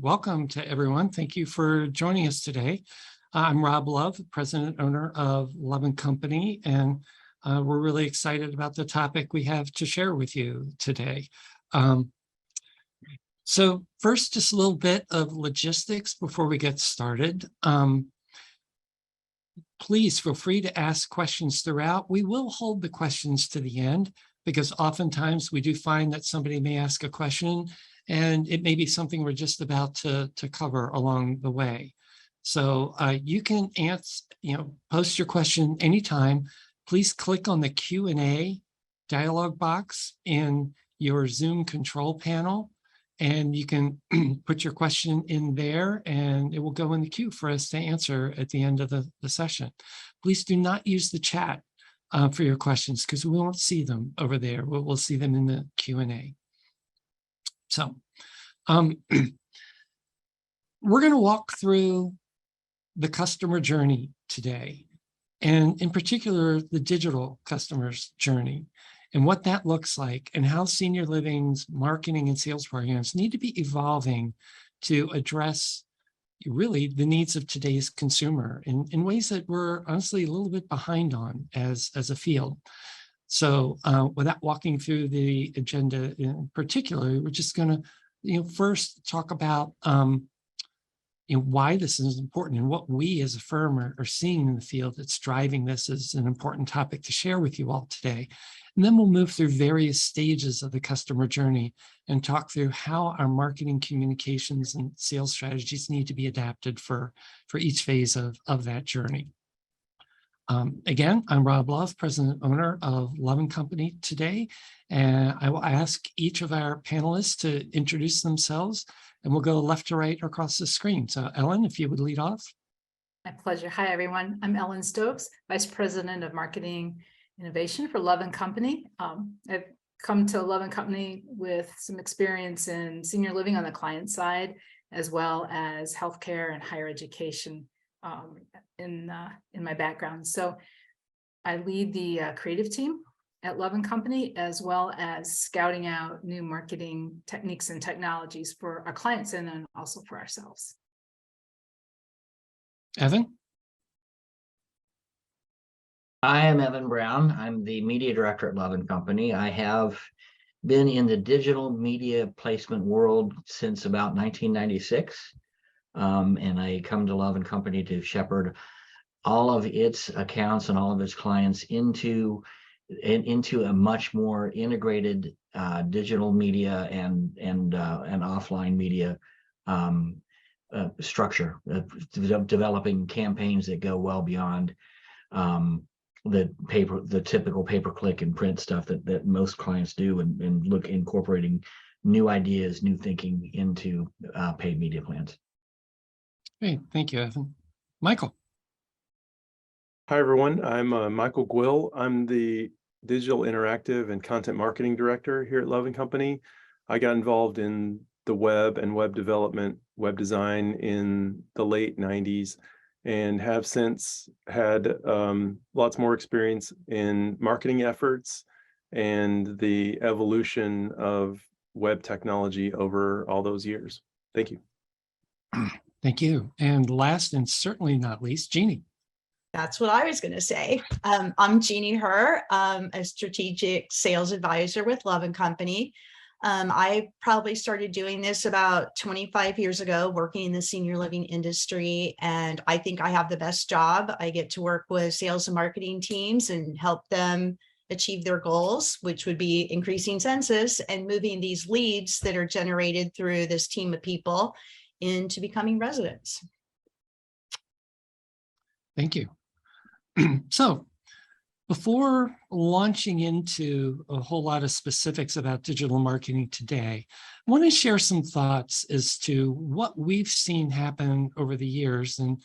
and welcome to everyone. Thank you for joining us today. I'm Rob Love, president owner of Love & Company, and we're really excited about the topic we have to share with you today. So first, just a little bit of logistics before we get started. Please feel free to ask questions throughout. We will hold the questions to the end because oftentimes we do find that somebody may ask a question and it may be something we're just about to cover along the way. So you can post your question anytime. Please click on the Q&A dialog box in your Zoom control panel, and you can put your question in there and it will go in the queue for us to answer at the end of the session. Please do not use the chat for your questions because we won't see them over there. We'll see them in the Q&A. So we're going to walk through the customer journey today, and in particular, the digital customer's journey and what that looks like and how senior living's marketing and sales programs need to be evolving to address really the needs of today's consumer in ways that we're honestly a little bit behind on as a field. So without walking through the agenda in particular, we're just going to first talk about why this is important and what we as a firm are seeing in the field that's driving this as an important topic to share with you all today. And then we'll move through various stages of the customer journey and talk through how our marketing, communications, and sales strategies need to be adapted for each phase of that journey. Again, I'm Rob Love, president owner of Love & Company today, and I will ask each of our panelists to introduce themselves, and we'll go left to right across the screen. So Ellen, if you would lead off. My pleasure. Hi, everyone. I'm Ellen Stokes, Vice President of Marketing Innovation for Love & Company. I've come to Love & Company with some experience in senior living on the client side, as well as healthcare and higher education in my background. So I lead the creative team at Love & Company, as well as scouting out new marketing techniques and technologies for our clients and then also for ourselves. Evan? I am Evan Brown. I'm the media director at Love & Company. I have been in the digital media placement world since about 1996. And I come to Love & Company to shepherd all of its accounts and all of its clients into a much more integrated digital media and offline media structure, developing campaigns that go well beyond the typical pay-per-click and print stuff that most clients do, and incorporating new ideas, new thinking into paid media plans. Great, thank you, Evan. Michael. Hi, everyone. I'm Michael Gwill. I'm the Digital Interactive and Content Marketing Director here at Love & Company. I got involved in the web and web development, web design in the late 90s, and have since had lots more experience in marketing efforts and the evolution of web technology over all those years. Thank you. Thank you. And last and certainly not least, Jeannie. That's what I was going to say. I'm Jeannie Herr, a strategic sales advisor with Love & Company. I probably started doing this about 25 years ago, working in the senior living industry, and I think I have the best job. I get to work with sales and marketing teams and help them achieve their goals, which would be increasing census and moving these leads that are generated through this team of people into becoming residents. Thank you. So before launching into a whole lot of specifics about digital marketing today, I want to share some thoughts as to what we've seen happen over the years, and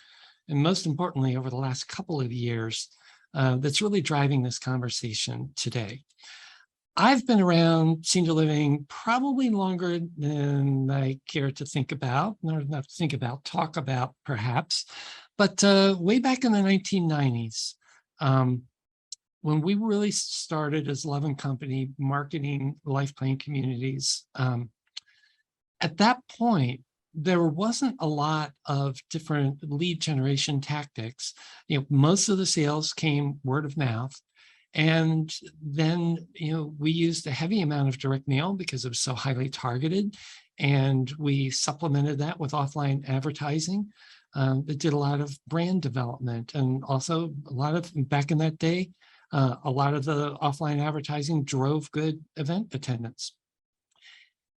most importantly, over the last couple of years, that's really driving this conversation today. I've been around senior living probably longer than I care to think about, or not think about, talk about perhaps, but way back in the 1990s, when we really started as Love & Company marketing life plan communities, at that point, there wasn't a lot of different lead generation tactics. Most of the sales came word of mouth. And then, we used a heavy amount of direct mail because it was so highly targeted. And we supplemented that with offline advertising that did a lot of brand development. And also a lot of, back in that day, a lot of the offline advertising drove good event attendance.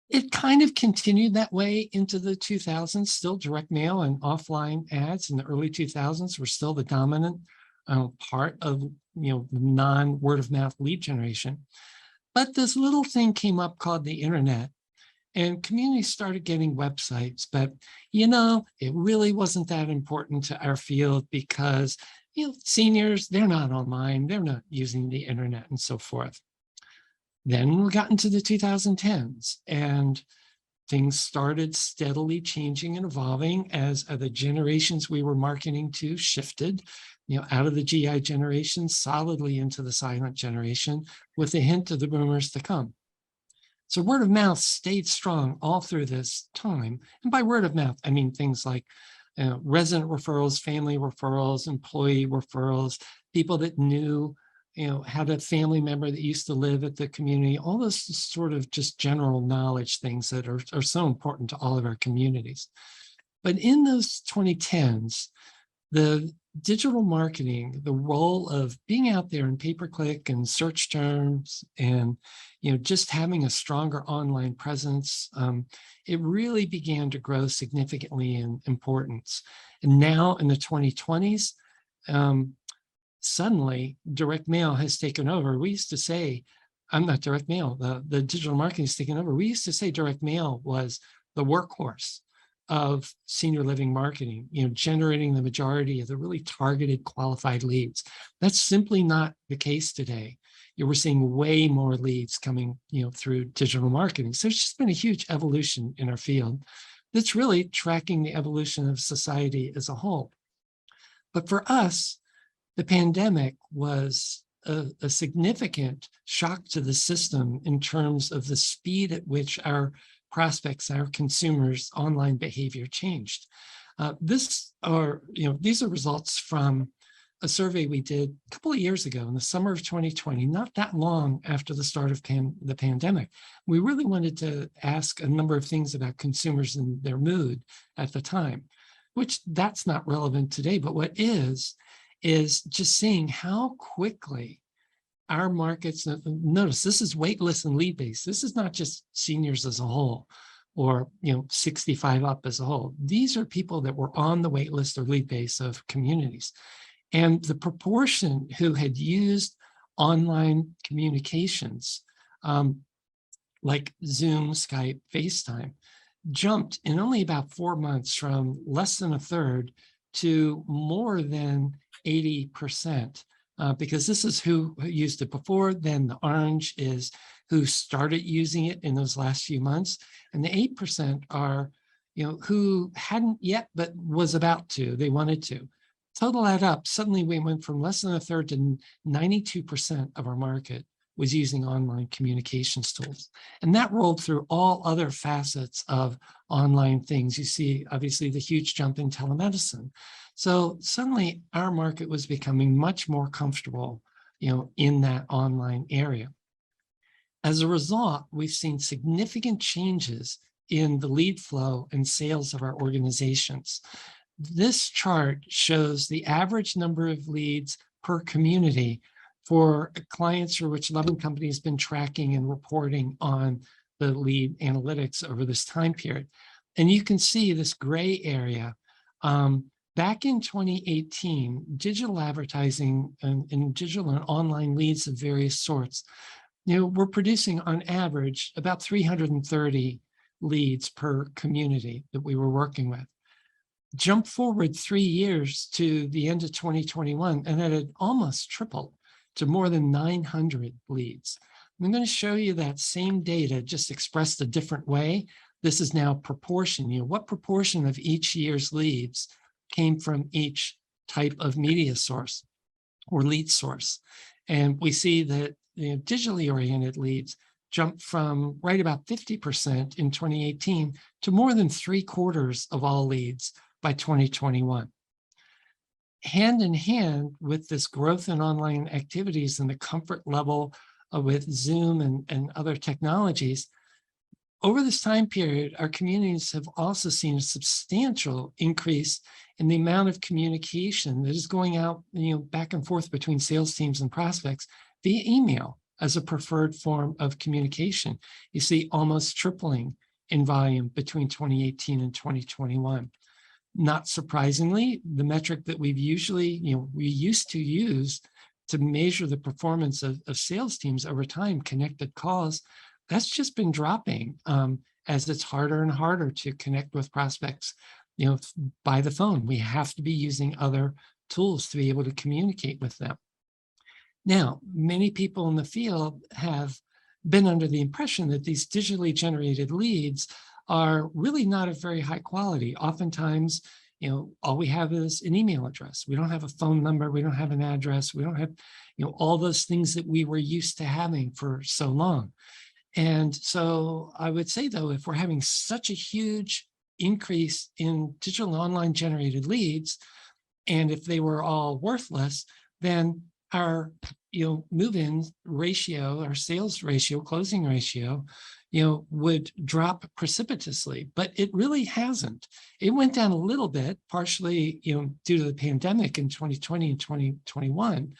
It kind of continued that way into the 2000s. Still direct mail and offline ads in the early 2000s were still the dominant part of non-word of mouth lead generation. But this little thing came up called the internet, and communities started getting websites. But it really wasn't that important to our field because seniors, they're not online, they're not using the internet and so forth. Then we got into the 2010s and things started steadily changing and evolving as the generations we were marketing to shifted, out of the GI generation solidly into the silent generation with a hint of the boomers to come. So word of mouth stayed strong all through this time. And by word of mouth, I mean things like resident referrals, family referrals, employee referrals, people that knew had a family member that used to live at the community, all those sort of just general knowledge things that are so important to all of our communities. But in those 2010s, the digital marketing, the role of being out there in pay-per-click and search terms and just having a stronger online presence, it really began to grow significantly in importance. And now in the 2020s, suddenly direct mail has taken over. We used to say, I'm not direct mail, the digital marketing is taken over. We used to say direct mail was the workhorse of senior living marketing, generating the majority of the really targeted qualified leads. That's simply not the case today. We're seeing way more leads coming, through digital marketing. So it's just been a huge evolution in our field that's really tracking the evolution of society as a whole. But for us, the pandemic was a significant shock to the system in terms of the speed at which our prospects, our consumers' online behavior changed. These are results from a survey we did a couple of years ago in the summer of 2020, not that long after the start of the pandemic. We really wanted to ask a number of things about consumers and their mood at the time, which that's not relevant today, but what is just seeing how quickly our markets, notice this is wait list and lead base. This is not just seniors as a whole or 65 up as a whole. These are people that were on the wait list or lead base of communities. And the proportion who had used online communications like Zoom, Skype, FaceTime jumped in only about 4 months from less than a third to more than 80%, because this is who used it before. Then the orange is who started using it in those last few months. And the 8% are, who hadn't yet, but was about to, they wanted to. Total that up, suddenly we went from less than a third to 92% of our market was using online communications tools. And that rolled through all other facets of online things. You see, obviously, the huge jump in telemedicine. So suddenly our market was becoming much more comfortable, in that online area. As a result, we've seen significant changes in the lead flow and sales of our organizations. This chart shows the average number of leads per community for clients for which Loving Company has been tracking and reporting on the lead analytics over this time period. And you can see this gray area. Back in 2018, digital advertising and digital and online leads of various sorts, we're producing on average about 330 leads per community that we were working with. Jump forward 3 years to the end of 2021, and it had almost tripled to more than 900 leads. I'm going to show you that same data, just expressed a different way. This is now proportion. What proportion of each year's leads came from each type of media source or lead source? And we see that digitally oriented leads jumped from right about 50% in 2018 to more than 3/4 of all leads by 2021. Hand in hand with this growth in online activities and the comfort level with Zoom and other technologies, over this time period, our communities have also seen a substantial increase in the amount of communication that is going out, back and forth between sales teams and prospects via email as a preferred form of communication. You see almost tripling in volume between 2018 and 2021. Not surprisingly, the metric that we used to use to measure the performance of sales teams over time, connected calls, that's just been dropping as it's harder and harder to connect with prospects, by the phone. We have to be using other tools to be able to communicate with them. Now, many people in the field have been under the impression that these digitally generated leads are really not of very high quality. Oftentimes, all we have is an email address. We don't have a phone number. We don't have an address. We don't have, all those things that we were used to having for so long. And so I would say, though, if we're having such a huge increase in digital and online generated leads, and if they were all worthless, then our move-in ratio, our sales ratio, closing ratio, would drop precipitously, but it really hasn't. It went down a little bit, partially, due to the pandemic in 2020 and 2021,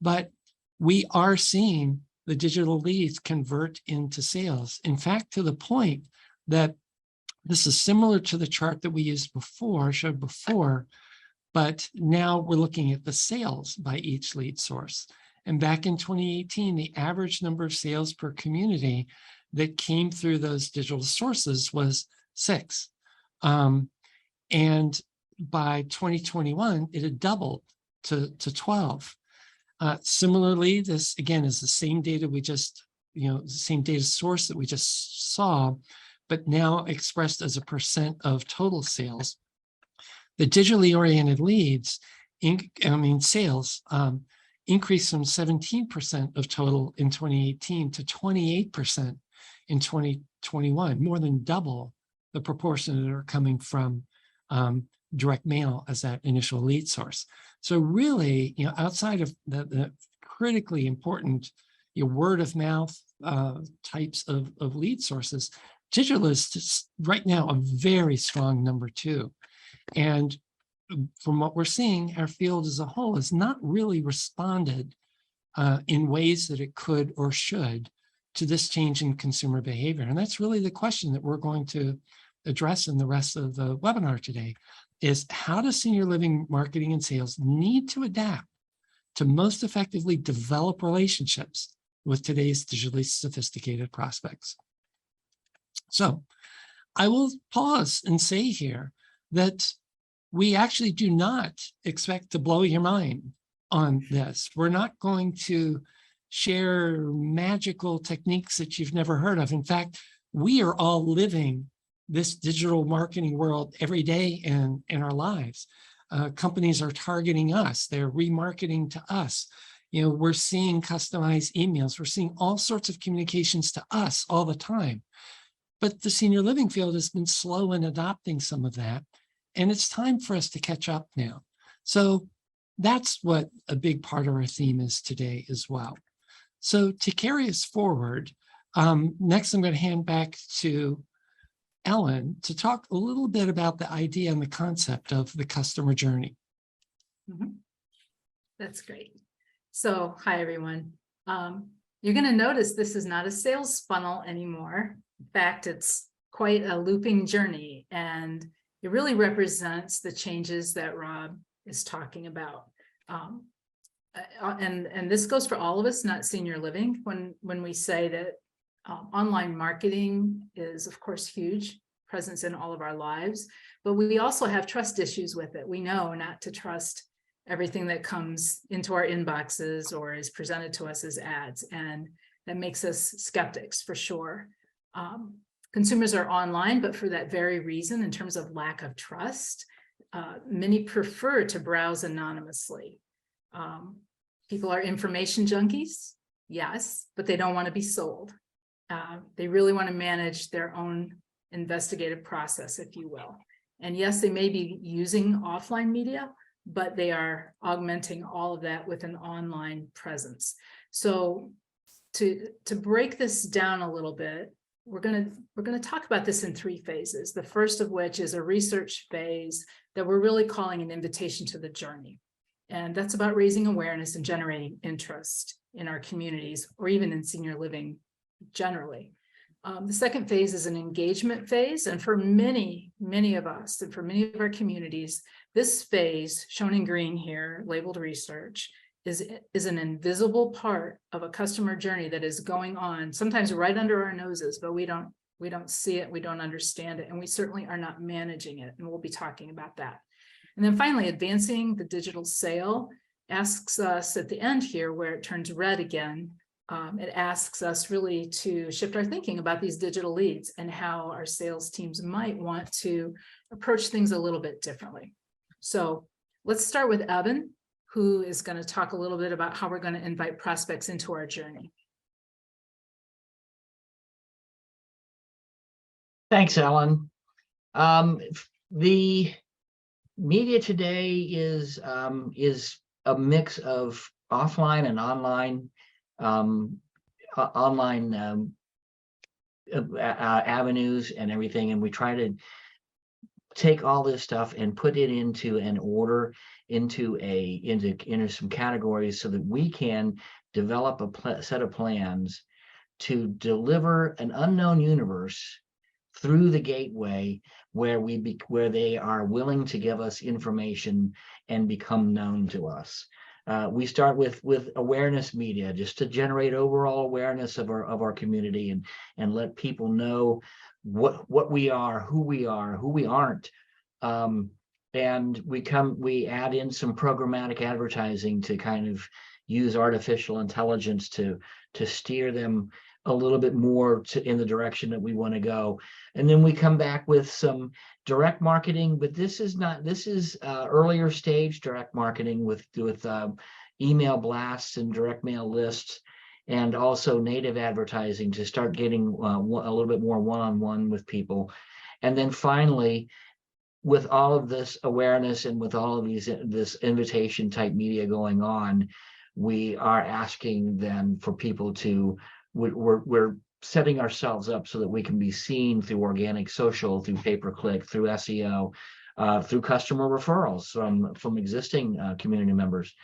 but we are seeing the digital leads convert into sales. In fact, to the point that this is similar to the chart that we showed before, but now we're looking at the sales by each lead source. And back in 2018, the average number of sales per community that came through those digital sources was 6. And by 2021, it had doubled to 12. Similarly, this again is the same data the same data source that we just saw, but now expressed as a percent of total sales. The digitally oriented leads, sales, increased from 17% of total in 2018 to 28% in 2021, more than double the proportion that are coming from direct mail as that initial lead source. So really, outside of the critically important word of mouth types of lead sources, digital is just right now a very strong number 2. And from what we're seeing, our field as a whole has not really responded in ways that it could or should to this change in consumer behavior. And that's really the question that we're going to address in the rest of the webinar today, is how does senior living marketing and sales need to adapt to most effectively develop relationships with today's digitally sophisticated prospects? So I will pause and say here that we actually do not expect to blow your mind on this. We're not going to share magical techniques that you've never heard of. In fact, we are all living this digital marketing world every day in our lives. Companies are targeting us. They're remarketing to us. We're seeing customized emails. We're seeing all sorts of communications to us all the time. But the senior living field has been slow in adopting some of that. And it's time for us to catch up now. So that's what a big part of our theme is today as well. So to carry us forward, next I'm going to hand back to Ellen to talk a little bit about the idea and the concept of the customer journey. That's great. So hi, everyone. You're going to notice this is not a sales funnel anymore. In fact, it's quite a looping journey, and it really represents the changes that Rob is talking about. And this goes for all of us, not senior living, when we say that online marketing is, of course, huge presence in all of our lives, but we also have trust issues with it. We know not to trust everything that comes into our inboxes or is presented to us as ads, and that makes us skeptics for sure. Consumers are online, but for that very reason, in terms of lack of trust, many prefer to browse anonymously. People are information junkies, yes, but they don't want to be sold. They really want to manage their own investigative process, if you will. And yes, they may be using offline media, but they are augmenting all of that with an online presence. So to break this down a little bit, we're going to talk about this in 3 phases. The first of which is a research phase that we're really calling an invitation to the journey. And that's about raising awareness and generating interest in our communities, or even in senior living generally. The second phase is an engagement phase. And for many of us, and for many of our communities, this phase, shown in green here, labeled research, is an invisible part of a customer journey that is going on, sometimes right under our noses, but we don't see it, we don't understand it, and we certainly are not managing it. And we'll be talking about that. And then finally, advancing the digital sale asks us at the end here, where it turns red again, it asks us really to shift our thinking about these digital leads and how our sales teams might want to approach things a little bit differently. So let's start with Evan, who is going to talk a little bit about how we're going to invite prospects into our journey. Thanks, Ellen. The media today is a mix of offline and online avenues and everything, and we try to take all this stuff and put it into an order, into some categories, so that we can develop a set of plans to deliver an unknown universe through the gateway, where they are willing to give us information and become known to us. We start with awareness media, just to generate overall awareness of our community, and let people know what we are, who we aren't. And we add in some programmatic advertising to kind of use artificial intelligence to steer them a little bit more in the direction that we want to go. And then we come back with some direct marketing, but this is earlier stage direct marketing with email blasts and direct mail lists, and also native advertising to start getting a little bit more one-on-one with people. And then finally, with all of this awareness and with all of this invitation type media going on, we are asking then for people to, we're setting ourselves up so that we can be seen through organic social, through pay-per-click, through SEO, through customer referrals from existing community members,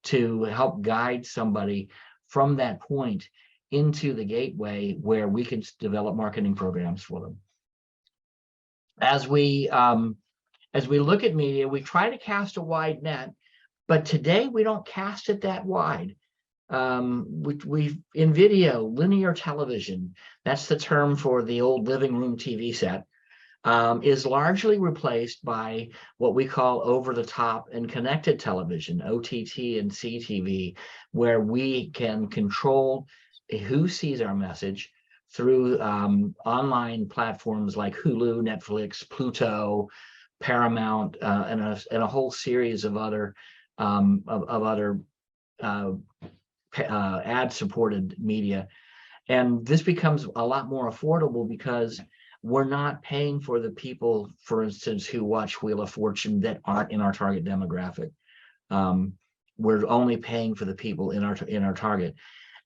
to help guide somebody from that point into the gateway where we can develop marketing programs for them. As we look at media, we try to cast a wide net, but today we don't cast it that wide. We in video, linear television, that's the term for the old living room TV set, is largely replaced by what we call over-the-top and connected television, OTT and CTV, where we can control who sees our message through online platforms like Hulu, Netflix, Pluto, Paramount, and a whole series of other ad-supported media. And this becomes a lot more affordable because we're not paying for the people, for instance, who watch Wheel of Fortune that aren't in our target demographic. We're only paying for the people in our target.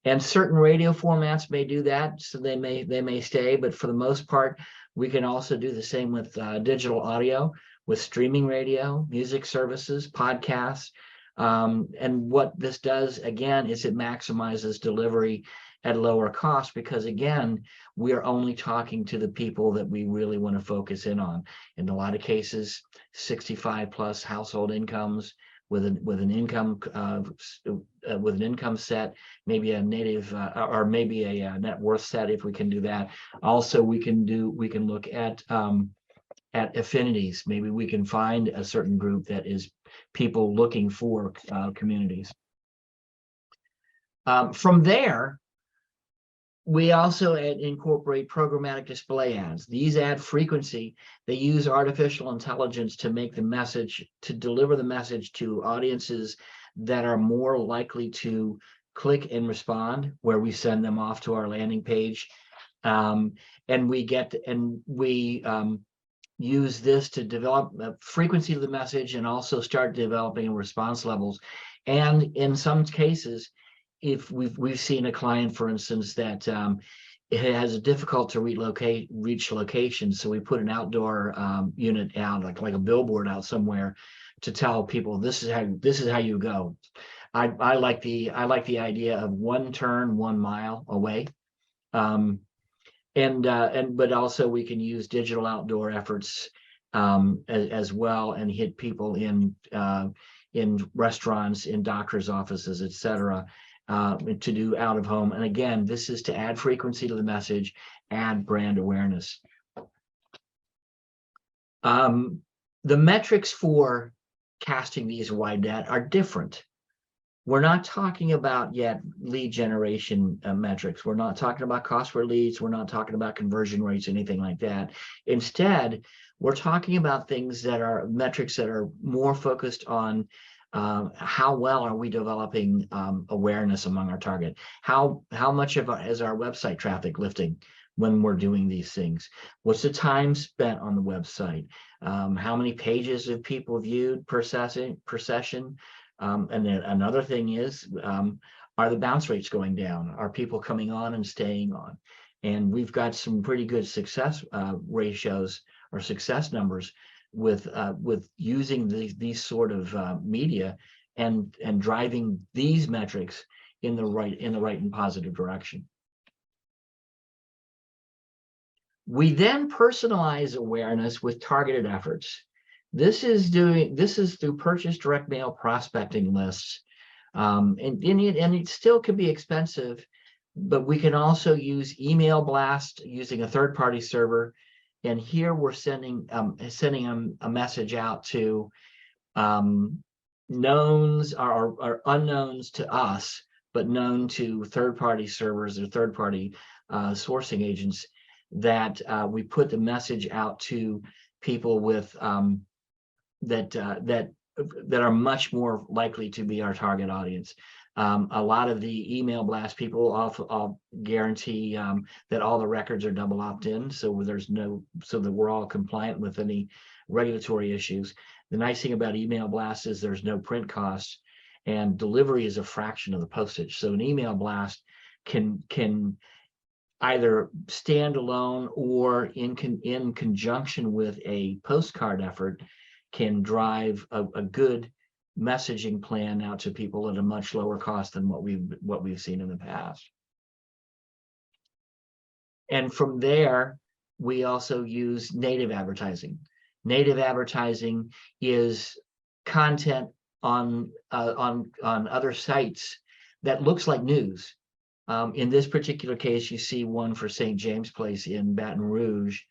And certain radio formats may do that, so they may stay, but for the most part, we can also do the same with digital audio, with streaming radio, music services, podcasts. And what this does, again, is it maximizes delivery at lower cost, because again, we are only talking to the people that we really want to focus in on. In a lot of cases, 65 plus household incomes with an income set, maybe a native or maybe a net worth set, if we can do that. Also, we can look at affinities. Maybe we can find a certain group that is people looking for communities. From there, we also incorporate programmatic display ads. These add frequency. They use artificial intelligence to make the message, to deliver the message to audiences that are more likely to click and respond, where we send them off to our landing page And we use this to develop the frequency of the message and also start developing response levels. And in some cases, if we've seen a client, for instance, that it has difficult to reach locations, so we put an outdoor unit out, like a billboard out somewhere, to tell people this is how you go. I like the idea of 1 turn, 1 mile away. But also we can use digital outdoor efforts as well, and hit people in restaurants, in doctors' offices, etc., to do out of home. And again, this is to add frequency to the message, add brand awareness. The metrics for casting these wide net are different. We're not talking about yet lead generation metrics. We're not talking about cost per leads. We're not talking about conversion rates, anything like that. Instead, we're talking about things that are metrics that are more focused on how well are we developing awareness among our target? How much of is our website traffic lifting when we're doing these things? What's the time spent on the website? How many pages have people viewed per session? And then another thing is, are the bounce rates going down? Are people coming on and staying on? And we've got some pretty good success ratios or success numbers with using these sort of media and driving these metrics in the right and positive direction. We then personalize awareness with targeted efforts. This is through purchase direct mail prospecting lists. And it still can be expensive, but we can also use email blast using a third-party server. And here we're sending a message out to knowns or unknowns to us, but known to third-party servers or third-party sourcing agents, that we put the message out to people with that are much more likely to be our target audience. A lot of the email blast people I'll guarantee that all the records are double opt-in, so that we're all compliant with any regulatory issues. The nice thing about email blast is there's no print costs, and delivery is a fraction of the postage. So an email blast can either stand alone or in conjunction with a postcard effort can drive a good messaging plan out to people at a much lower cost than what we've seen in the past. And from there, we also use native advertising. Native advertising is content on other sites that looks like news. In this particular case, you see one for St. James Place in Baton Rouge,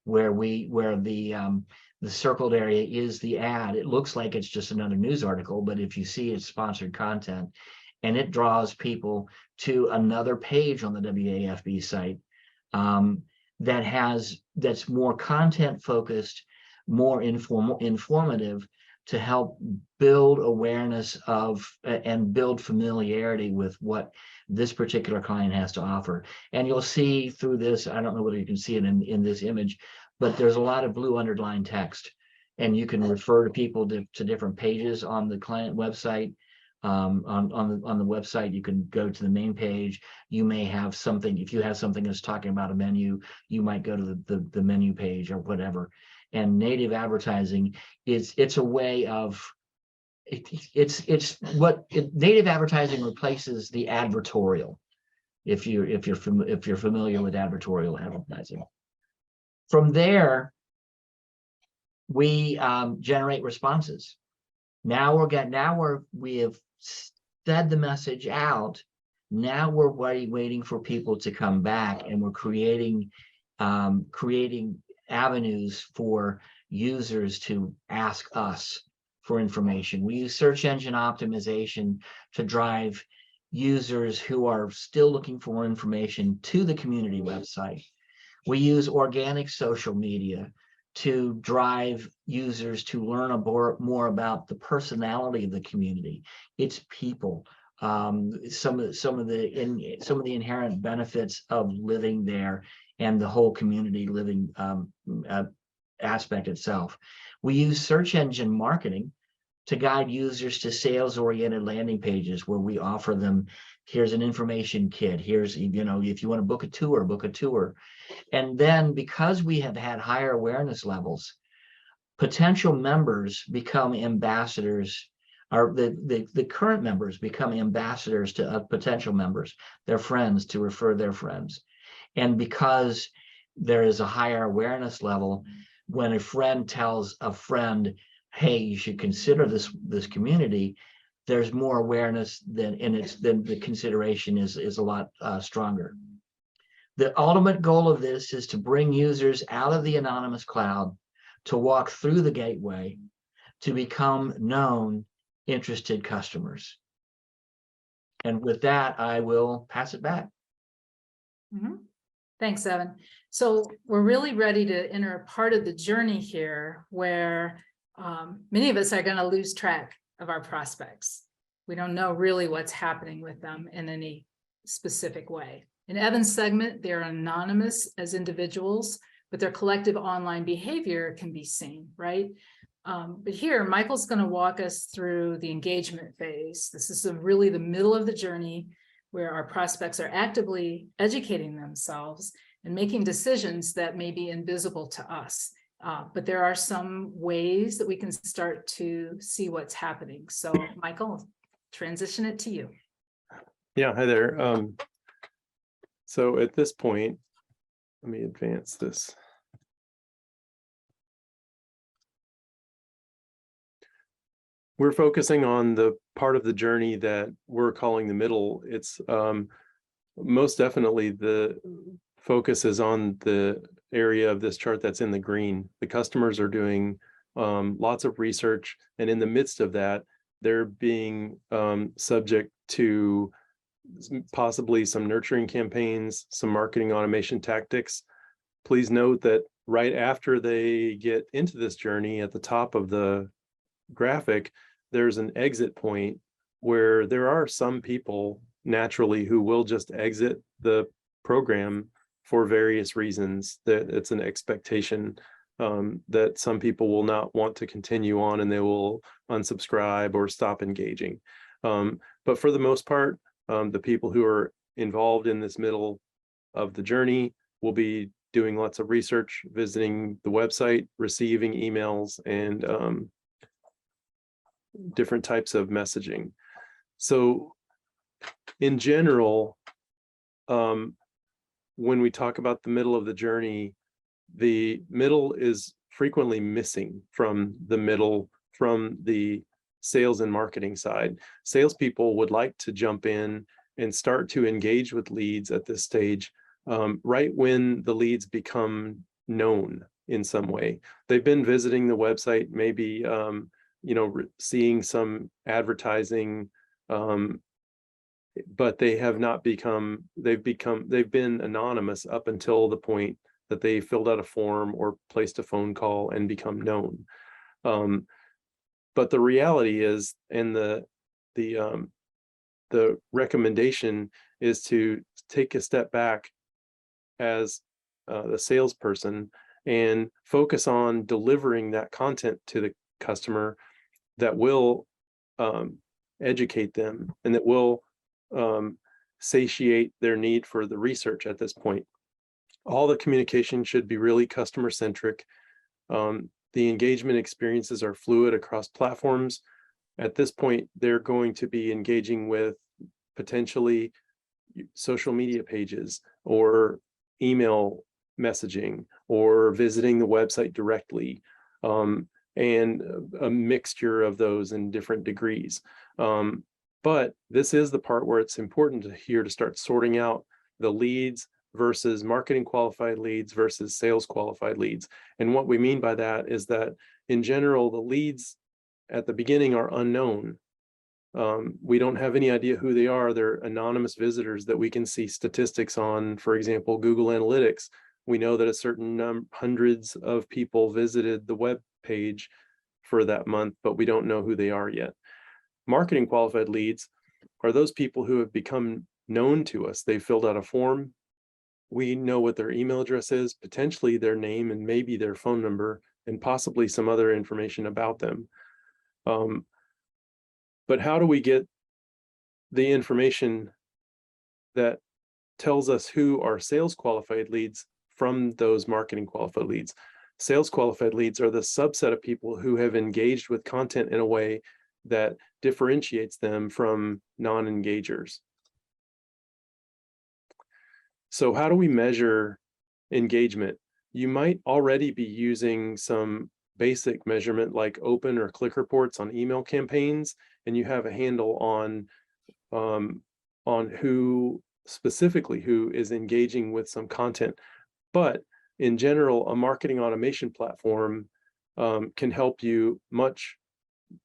where the circled area is the ad. It looks like it's just another news article, but if you see, it's sponsored content, and it draws people to another page on the WAFB site that's more content focused, more informative, to help build awareness of and build familiarity with what this particular client has to offer. And you'll see through this, I don't know whether you can see it in this image, but there's a lot of blue underlined text, and you can refer to people to different pages on the client website. On the website, you can go to the main page. You may have something, if you have something that's talking about a menu, you might go to the menu page or whatever. And native advertising it's a way of native advertising replaces the advertorial, if you're familiar with advertorial advertising. From there, we generate responses. We have said the message out. Now we're waiting for people to come back, and we're creating avenues for users to ask us for information. We use search engine optimization to drive users who are still looking for more information to the community website. We use organic social media to drive users to learn more about the personality of the community, its people, some of the inherent benefits of living there and the whole community living aspect itself. We use search engine marketing to guide users to sales-oriented landing pages where we offer them, here's an information kit, here's, you know, if you want to book a tour, book a tour. And then because we have had higher awareness levels, potential members become ambassadors, or the current members become ambassadors to potential members, their friends, to refer their friends. And because there is a higher awareness level, when a friend tells a friend, hey, you should consider this community, there's more awareness then the consideration is a lot stronger. The ultimate goal of this is to bring users out of the anonymous cloud, to walk through the gateway, to become known, interested customers. And with that, I will pass it back. Thanks, Evan. So we're really ready to enter a part of the journey here where many of us are going to lose track of our prospects. We don't know really what's happening with them in any specific way. In Evan's segment, they're anonymous as individuals, but their collective online behavior can be seen, right? But here, Michael's going to walk us through the engagement phase. This is really the middle of the journey where our prospects are actively educating themselves and making decisions that may be invisible to us. But there are some ways that we can start to see what's happening. So Michael, transition it to you. Yeah, hi there. So at this point, let me advance this. We're focusing on the part of the journey that we're calling the middle. It's most definitely the focus is on the area of this chart that's in the green. The customers are doing lots of research, and in the midst of that, they're being subject to possibly some nurturing campaigns, some marketing automation tactics. Please note that right after they get into this journey, at the top of the graphic, there's an exit point where there are some people naturally who will just exit the program for various reasons. That it's an expectation that some people will not want to continue on and they will unsubscribe or stop engaging. But for the most part, the people who are involved in this middle of the journey will be doing lots of research, visiting the website, receiving emails, and different types of messaging. So in general, when we talk about the middle of the journey, the middle is frequently missing from the sales and marketing side. Salespeople would like to jump in and start to engage with leads at this stage, right when the leads become known in some way. They've been visiting the website, maybe seeing some advertising, but they have not become, they've been anonymous up until the point that they filled out a form or placed a phone call and become known. But the reality is, and the recommendation is to take a step back as the salesperson and focus on delivering that content to the customer that will educate them and that will satiate their need for the research at this point. All the communication should be really customer centric. The engagement experiences are fluid across platforms. At this point, they're going to be engaging with potentially social media pages or email messaging or visiting the website directly, and a mixture of those in different degrees. But this is the part where it's important to start sorting out the leads versus marketing qualified leads versus sales qualified leads. And what we mean by that is that in general, the leads at the beginning are unknown. We don't have any idea who they are. They're anonymous visitors that we can see statistics on. For example, Google Analytics. We know that a certain hundreds of people visited the web page for that month, but we don't know who they are yet. Marketing qualified leads are those people who have become known to us. They filled out a form. We know what their email address is, potentially their name and maybe their phone number, and possibly some other information about them. But how do we get the information that tells us who are sales qualified leads from those marketing qualified leads? Sales qualified leads are the subset of people who have engaged with content in a way that differentiates them from non-engagers. So how do we measure engagement? You might already be using some basic measurement like open or click reports on email campaigns, and you have a handle on who specifically who is engaging with some content. But in general, a marketing automation platform can help you much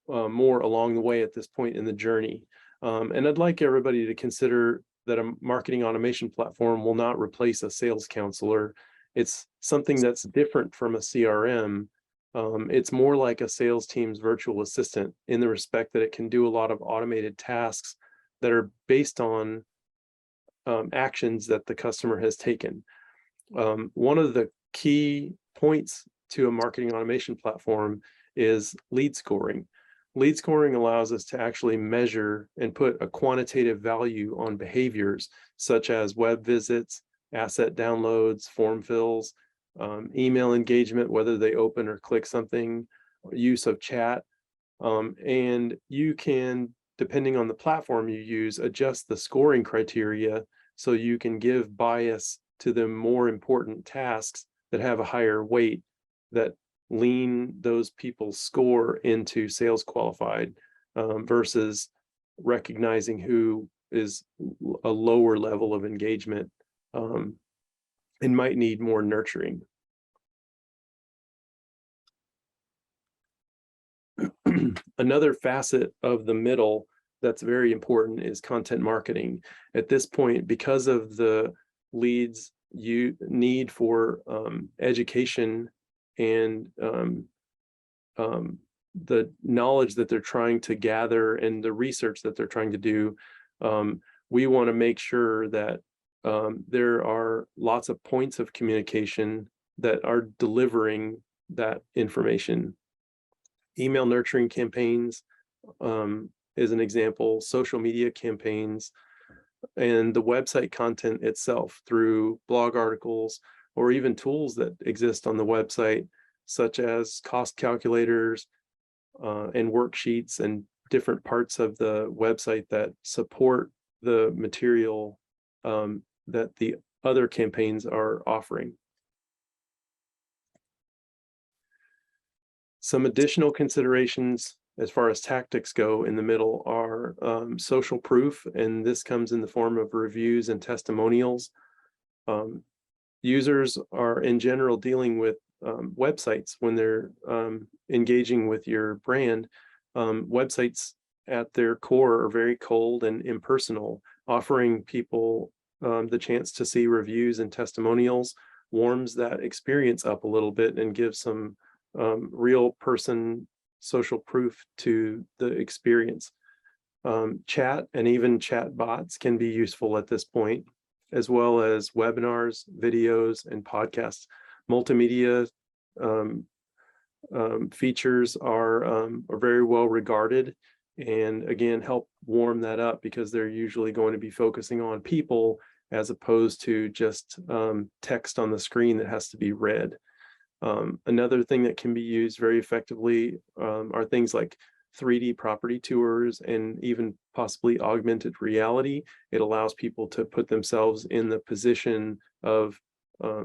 more along the way at this point in the journey. And I'd like everybody to consider that a marketing automation platform will not replace a sales counselor. It's something that's different from a CRM. It's more like a sales team's virtual assistant in the respect that it can do a lot of automated tasks that are based on actions that the customer has taken. One of the key points to a marketing automation platform is lead scoring. Lead scoring allows us to actually measure and put a quantitative value on behaviors such as web visits, asset downloads, form fills, email engagement, whether they open or click something, use of chat. And you can, depending on the platform you use, adjust the scoring criteria so you can give bias to the more important tasks that have a higher weight that lean those people's score into sales qualified versus recognizing who is a lower level of engagement and might need more nurturing. Another facet of the middle that's very important is content marketing. At this point, because of the leads you need for education and the knowledge that they're trying to gather and the research that they're trying to do, we want to make sure that there are lots of points of communication that are delivering that information. Email nurturing campaigns is an example, social media campaigns, and the website content itself through blog articles or even tools that exist on the website, such as cost calculators and worksheets and different parts of the website that support the material that the other campaigns are offering. Some additional considerations as far as tactics go in the middle are social proof, and this comes in the form of reviews and testimonials. Users are in general dealing with websites when they're engaging with your brand. Websites at their core are very cold and impersonal. Offering people the chance to see reviews and testimonials warms that experience up a little bit and gives some real person social proof to the experience. Chat and even chat bots can be useful at this point, as well as webinars, videos, and podcasts. Multimedia features are very well regarded, and again, help warm that up because they're usually going to be focusing on people as opposed to just text on the screen that has to be read. Another thing that can be used very effectively are things like 3D property tours and even possibly augmented reality. It allows people to put themselves in the position of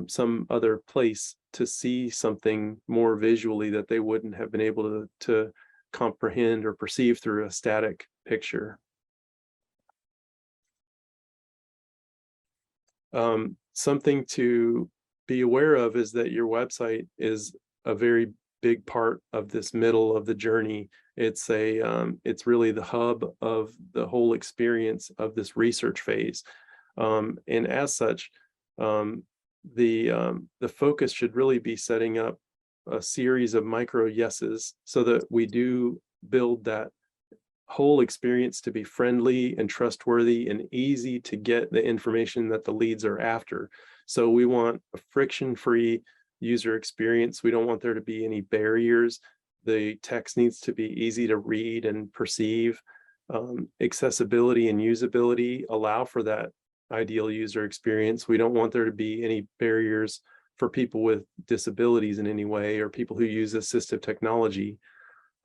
some other place to see something more visually that they wouldn't have been able to comprehend or perceive through a static picture. Something to be aware of is that your website is a very big part of this middle of the journey. It's really the hub of the whole experience of this research phase. And as such, the focus should really be setting up a series of micro yeses so that we do build that whole experience to be friendly and trustworthy and easy to get the information that the leads are after. So we want a friction-free user experience. We don't want there to be any barriers. The text needs to be easy to read and perceive. Accessibility and usability allow for that ideal user experience. We don't want there to be any barriers for people with disabilities in any way, or people who use assistive technology.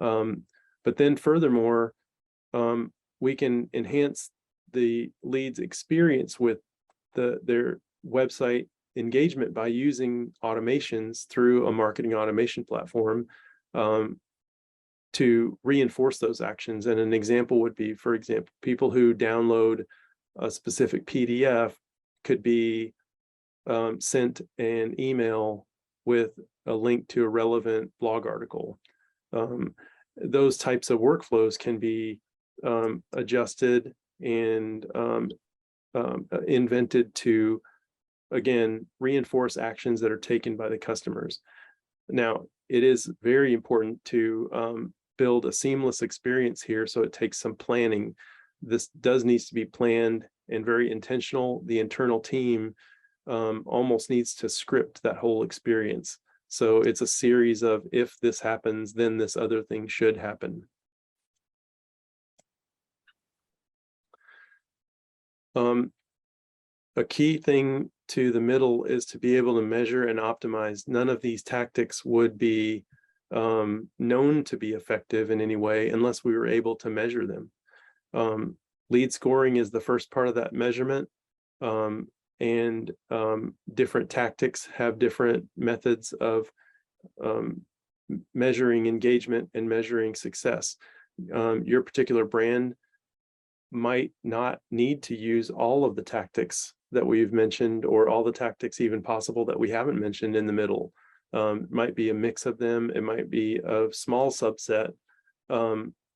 But then furthermore, we can enhance the lead's experience with their website engagement by using automations through a marketing automation platform to reinforce those actions. And an example would be, for example, people who download a specific PDF could be sent an email with a link to a relevant blog article. Those types of workflows can be adjusted and invented to, again, reinforce actions that are taken by the customers. Now, it is very important to build a seamless experience here, so it takes some planning. This needs to be planned and very intentional. The internal team almost needs to script that whole experience. So it's a series of, if this happens, then this other thing should happen. A key thing to the middle is to be able to measure and optimize. None of these tactics would be known to be effective in any way unless we were able to measure them. Lead scoring is the first part of that measurement, and different tactics have different methods of measuring engagement and measuring success. Your particular brand might not need to use all of the tactics that we've mentioned, or all the tactics even possible that we haven't mentioned in the middle. Might be a mix of them. It might be a small subset,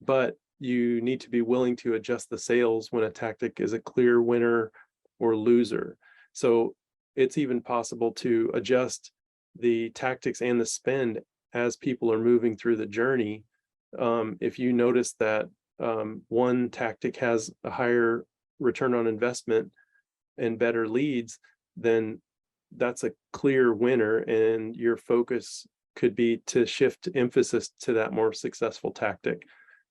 but you need to be willing to adjust the sails when a tactic is a clear winner or loser. So it's even possible to adjust the tactics and the spend as people are moving through the journey. If you notice that one tactic has a higher return on investment and better leads, then that's a clear winner, and your focus could be to shift emphasis to that more successful tactic.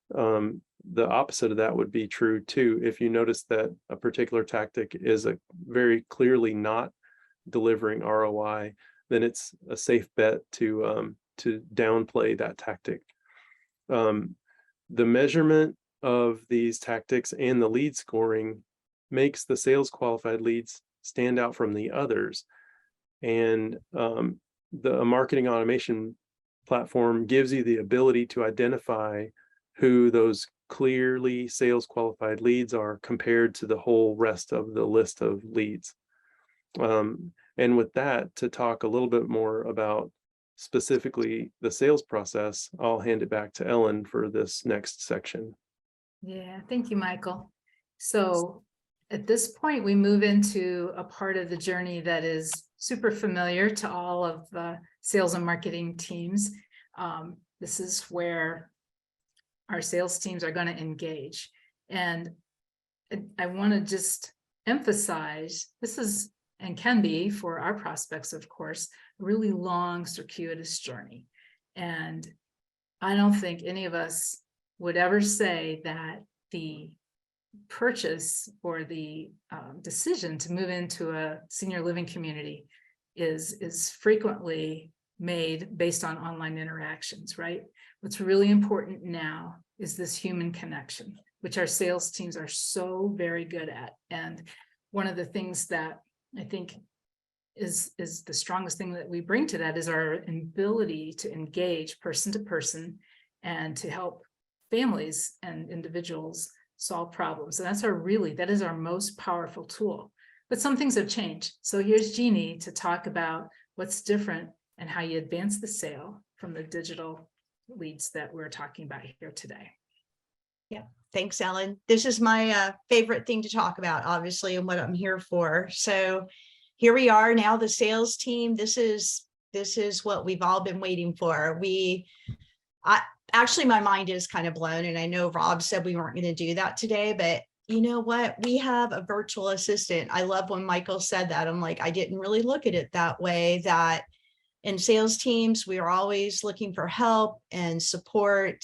The opposite of that would be true too. If you notice that a particular tactic is a very clearly not delivering ROI, then it's a safe bet to downplay that tactic. The measurement of these tactics and the lead scoring makes the sales qualified leads stand out from the others. And the marketing automation platform gives you the ability to identify who those clearly sales qualified leads are compared to the whole rest of the list of leads. And with that, to talk a little bit more about specifically the sales process, I'll hand it back to Ellen for this next section. Yeah, thank you, Michael. So at this point, we move into a part of the journey that is super familiar to all of the sales and marketing teams. This is where our sales teams are going to engage. And I want to just emphasize, this is, and can be for our prospects, of course, a really long, circuitous journey. And I don't think any of us would ever say that the purchase or the decision to move into a senior living community is frequently made based on online interactions, right? What's really important now is this human connection, which our sales teams are so very good at. And one of the things that I think is the strongest thing that we bring to that is our ability to engage person to person and to help families and individuals solve problems. And that is our most powerful tool. But some things have changed. So here's Jeannie to talk about what's different and how you advance the sale from the digital leads that we're talking about here today. Yeah, thanks, Ellen. This is my favorite thing to talk about, obviously, and what I'm here for. So here we are now, the sales team. This is what we've all been waiting for. actually my mind is kind of blown, and I know Rob said we weren't going to do that today, but you know what? We have a virtual assistant. I love when Michael said that. I'm like, I didn't really look at it that way, that in sales teams, we are always looking for help and support.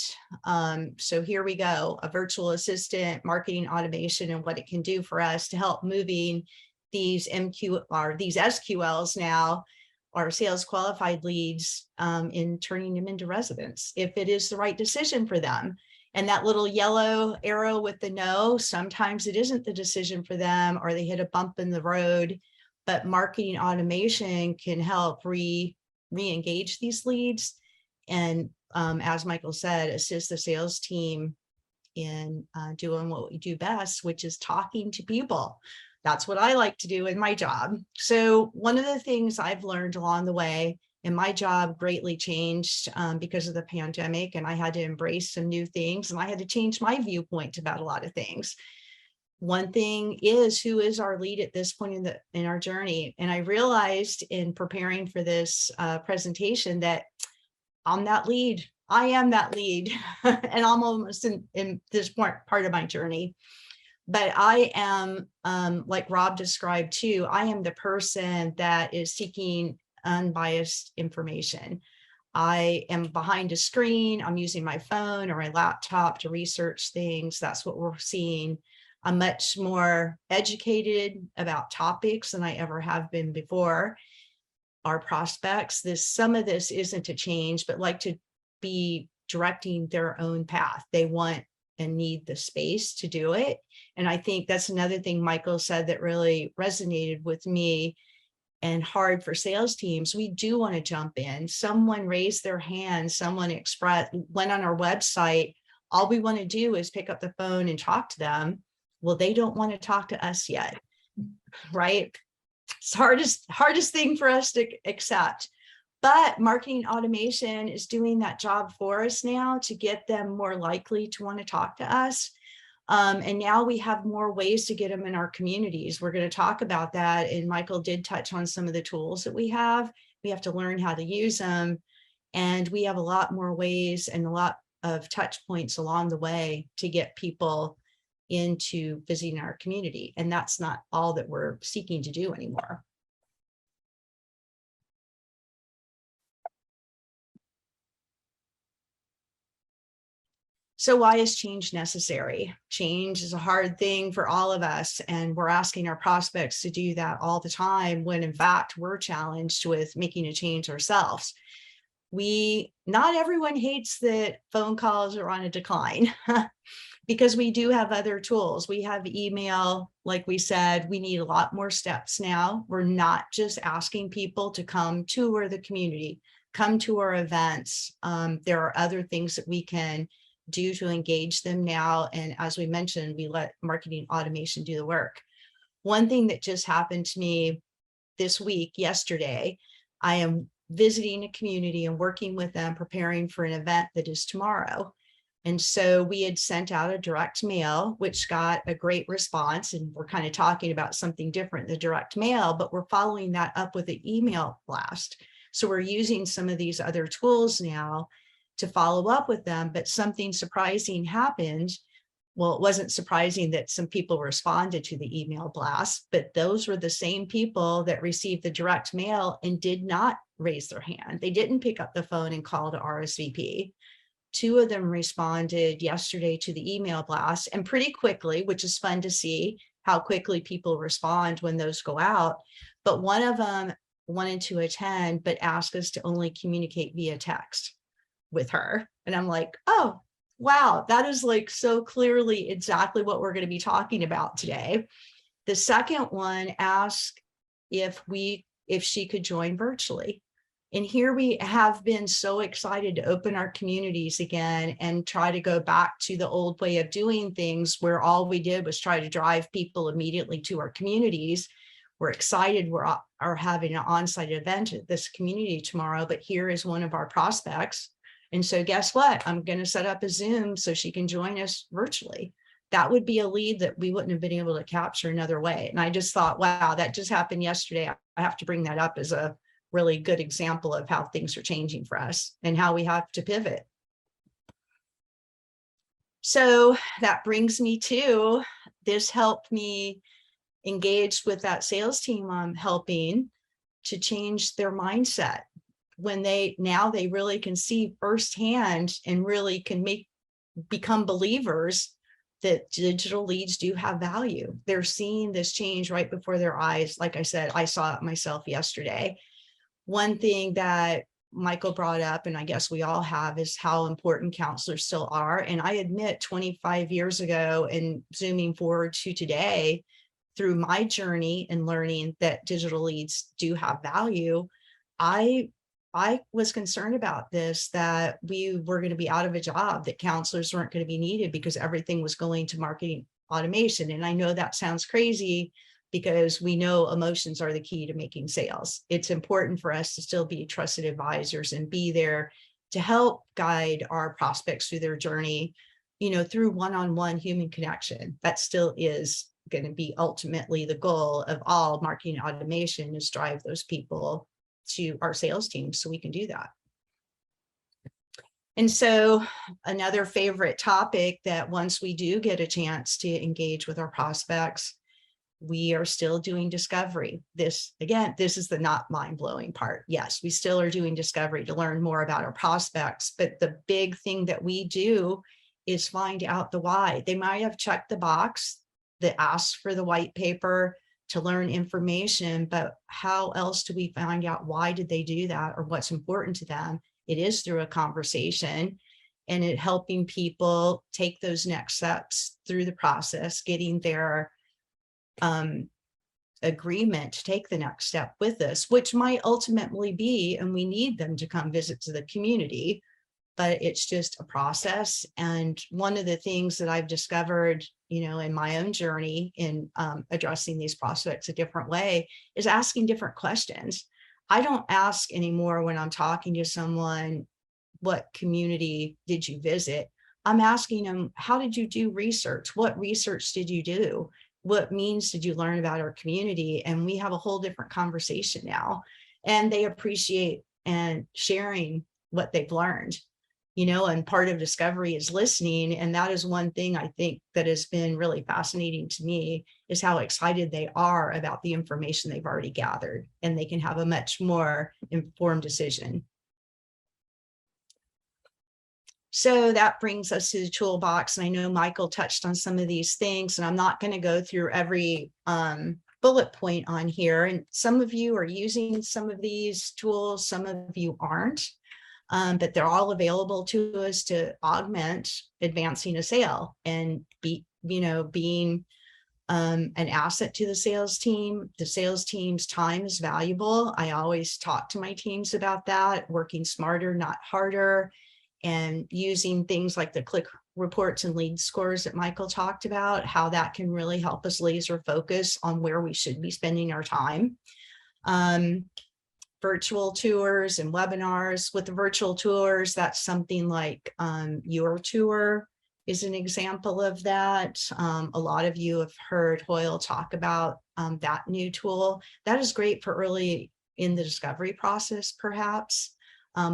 So here we go, a virtual assistant, marketing automation, and what it can do for us to help moving these these SQLs now, our sales qualified leads, in turning them into residents, if it is the right decision for them. And that little yellow arrow with the no, sometimes it isn't the decision for them, or they hit a bump in the road, but marketing automation can help re-engage these leads. And as Michael said, assist the sales team in doing what we do best, which is talking to people. That's what I like to do in my job. So one of the things I've learned along the way, and my job greatly changed because of the pandemic, and I had to embrace some new things, and I had to change my viewpoint about a lot of things. One thing is, who is our lead at this point in our journey? And I realized in preparing for this presentation that I'm that lead. I am that lead, and I'm almost in this part of my journey. But I am, like Rob described too, I am the person that is seeking unbiased information. I am behind a screen. I'm using my phone or my laptop to research things. That's what we're seeing. I'm much more educated about topics than I ever have been before. Our prospects, some of this isn't a change, but like to be directing their own path. They want and need the space to do it. And I think that's another thing Michael said that really resonated with me and hard for sales teams. We do want to jump in. Someone raised their hand, someone went on our website. All we want to do is pick up the phone and talk to them. Well, they don't want to talk to us yet, right? It's hardest thing for us to accept. But marketing automation is doing that job for us now to get them more likely to want to talk to us. And now we have more ways to get them in our communities. We're going to talk about that. And Michael did touch on some of the tools that we have. We have to learn how to use them. And we have a lot more ways and a lot of touch points along the way to get people into visiting our community. And that's not all that we're seeking to do anymore. So why is change necessary? Change is a hard thing for all of us, and we're asking our prospects to do that all the time when in fact we're challenged with making a change ourselves. Not everyone hates that phone calls are on a decline because we do have other tools. We have email, like we said, we need a lot more steps now. We're not just asking people to come tour the community, come to our events. There are other things that we can do to engage them now. And as we mentioned, we let marketing automation do the work. One thing that just happened to me this week, yesterday, I am visiting a community and working with them, preparing for an event that is tomorrow. And so we had sent out a direct mail, which got a great response. And we're kind of talking about something different, the direct mail, but we're following that up with an email blast. So we're using some of these other tools now to follow up with them, but something surprising happened. Well, it wasn't surprising that some people responded to the email blast, but those were the same people that received the direct mail and did not raise their hand. They didn't pick up the phone and call to RSVP. 2 of them responded yesterday to the email blast, and pretty quickly, which is fun to see how quickly people respond when those go out. But one of them wanted to attend, but asked us to only communicate via text with her. And I'm like, oh, wow, that is like so clearly exactly what we're going to be talking about today. The second one asked if she could join virtually. And here we have been so excited to open our communities again and try to go back to the old way of doing things, where all we did was try to drive people immediately to our communities. We're excited we're having an on-site event at this community tomorrow, but here is one of our prospects. And so guess what? I'm going to set up a Zoom so she can join us virtually. That would be a lead that we wouldn't have been able to capture another way. And I just thought, wow, that just happened yesterday. I have to bring that up as a really good example of how things are changing for us and how we have to pivot. So that brings me to, this helped me engage with that sales team I'm helping to change their mindset. When now they really can see firsthand and really can become believers that digital leads do have value. They're seeing this change right before their eyes. Like I said, I saw it myself yesterday. One thing that Michael brought up, and I guess we all have, is how important counselors still are. And I admit 25 years ago, and zooming forward to today, through my journey and learning that digital leads do have value, I was concerned about this, that we were going to be out of a job, that counselors weren't going to be needed because everything was going to marketing automation. And I know that sounds crazy, because we know emotions are the key to making sales. It's important for us to still be trusted advisors and be there to help guide our prospects through their journey, through one-on-one human connection. That still is going to be ultimately the goal of all marketing automation, is drive those people to our sales team so we can do that. And so another favorite topic, that once we do get a chance to engage with our prospects, we are still doing discovery. This is the not mind-blowing part. Yes, we still are doing discovery to learn more about our prospects, but the big thing that we do is find out the why. They might have checked the box that asks for the white paper to learn information, but how else do we find out why did they do that, or what's important to them? It is through a conversation, and it helping people take those next steps through the process, getting their agreement to take the next step with us, which might ultimately be, and we need them to come visit to the community, but it's just a process. And one of the things that I've discovered, in my own journey in addressing these prospects a different way, is asking different questions. I don't ask anymore when I'm talking to someone, what community did you visit? I'm asking them, how did you do research? What research did you do? What means did you learn about our community? And we have a whole different conversation now, and they appreciate and sharing what they've learned, and part of discovery is listening. And that is one thing I think that has been really fascinating to me, is how excited they are about the information they've already gathered, and they can have a much more informed decision. So that brings us to the toolbox. And I know Michael touched on some of these things, and I'm not going to go through every bullet point on here. And some of you are using some of these tools, some of you aren't, but they're all available to us to augment advancing a sale and being an asset to the sales team. The sales team's time is valuable. I always talk to my teams about that, working smarter, not harder, and using things like the click reports and lead scores that Michael talked about, how that can really help us laser focus on where we should be spending our time. Virtual tours and webinars. With the virtual tours, that's something like Your Tour is an example of that. A lot of you have heard Hoyle talk about that new tool. That is great for early in the discovery process, perhaps,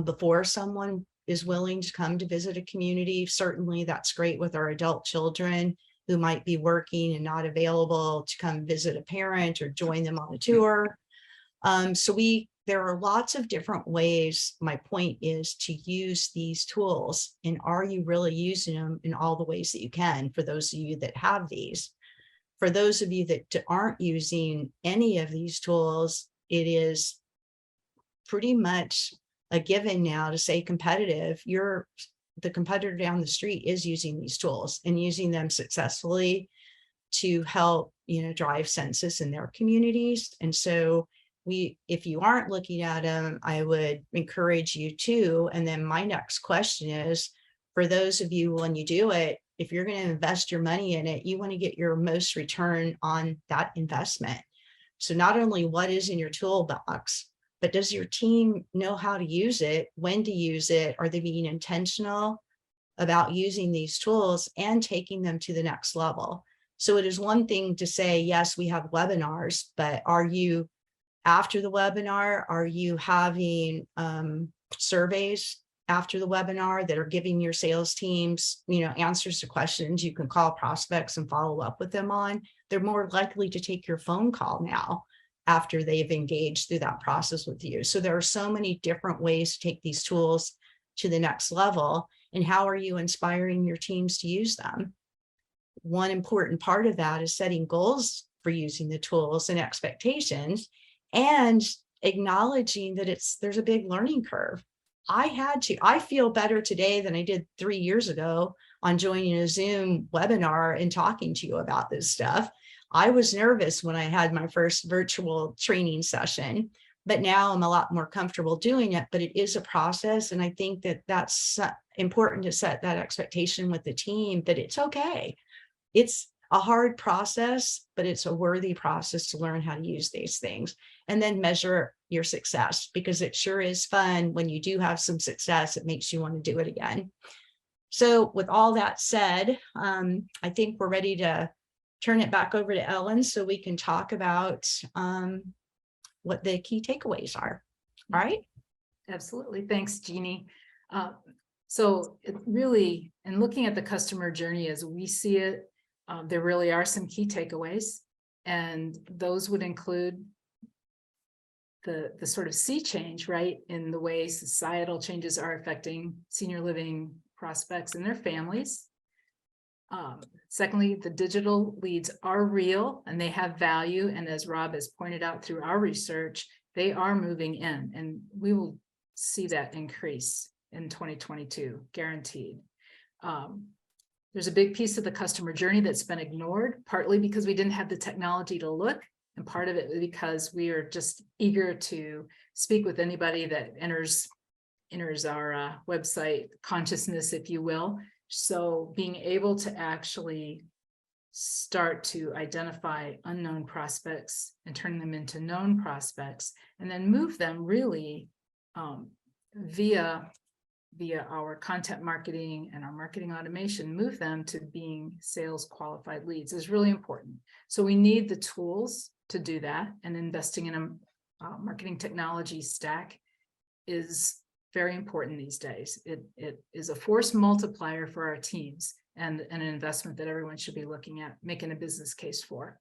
before someone is willing to come to visit a community. Certainly that's great with our adult children who might be working and not available to come visit a parent or join them on a tour. There are lots of different ways. My point is to use these tools, and are you really using them in all the ways that you can? For those of you that have these, for those of you that aren't using any of these tools, it is pretty much a given now to say competitive. The competitor down the street is using these tools and using them successfully to help, drive census in their communities. And so if you aren't looking at them, I would encourage you to. And then my next question is, for those of you, when you do it, if you're going to invest your money in it, you want to get your most return on that investment. So not only what is in your toolbox, but does your team know how to use it, when to use it? Are they being intentional about using these tools and taking them to the next level? So it is one thing to say, yes, we have webinars, but are you, after the webinar, are you having surveys after the webinar that are giving your sales teams, answers to questions you can call prospects and follow up with them on. They're more likely to take your phone call now after they've engaged through that process with you. So there are so many different ways to take these tools to the next level. And how are you inspiring your teams to use them? One important part of that is setting goals for using the tools and expectations, and acknowledging that there's a big learning curve. I feel better today than I did 3 years ago on joining a Zoom webinar and talking to you about this stuff. I was nervous when I had my first virtual training session, but now I'm a lot more comfortable doing it. But it is a process. And I think that that's important to set that expectation with the team that it's okay. It's a hard process, but it's a worthy process to learn how to use these things, and then measure your success, because it sure is fun when you do have some success. It makes you want to do it again. So with all that said, I think we're ready to turn it back over to Ellen so we can talk about what the key takeaways are. All right. Absolutely. Thanks, Jeannie. So it really, and looking at the customer journey as we see it, there really are some key takeaways, and those would include the sort of sea change, right, in the way societal changes are affecting senior living prospects and their families. Secondly, the digital leads are real and they have value. And as Rob has pointed out through our research, they are moving in, and we will see that increase in 2022, guaranteed. There's a big piece of the customer journey that's been ignored, partly because we didn't have the technology to look, and part of it because we are just eager to speak with anybody that enters our website consciousness, if you will. So being able to actually start to identify unknown prospects and turn them into known prospects, and then move them really via our content marketing and our marketing automation, move them to being sales qualified leads is really important. So we need the tools to do that, and investing in a marketing technology stack is very important these days. It is a force multiplier for our teams, and an investment that everyone should be looking at, making a business case for.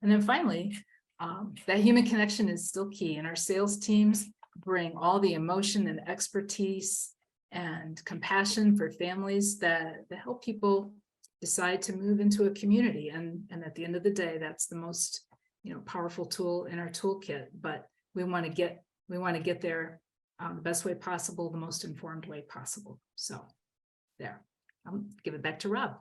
And then finally, that human connection is still key, and our sales teams bring all the emotion and expertise and compassion for families that help people decide to move into a community. And at the end of the day, that's the most powerful tool in our toolkit. But we want to get there the best way possible, the most informed way possible. So there, I'll give it back to Rob.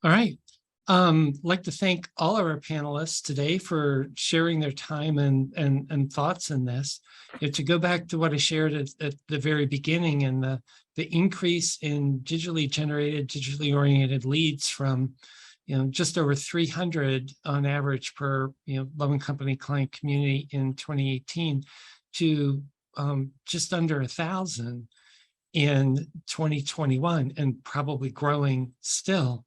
All right. I'd like to thank all of our panelists today for sharing their time and thoughts in this. To go back to what I shared at the very beginning, and the increase in digitally generated, digitally oriented leads from just over 300 on average per Love & Company client community in 2018 to just under 1,000 in 2021, and probably growing still.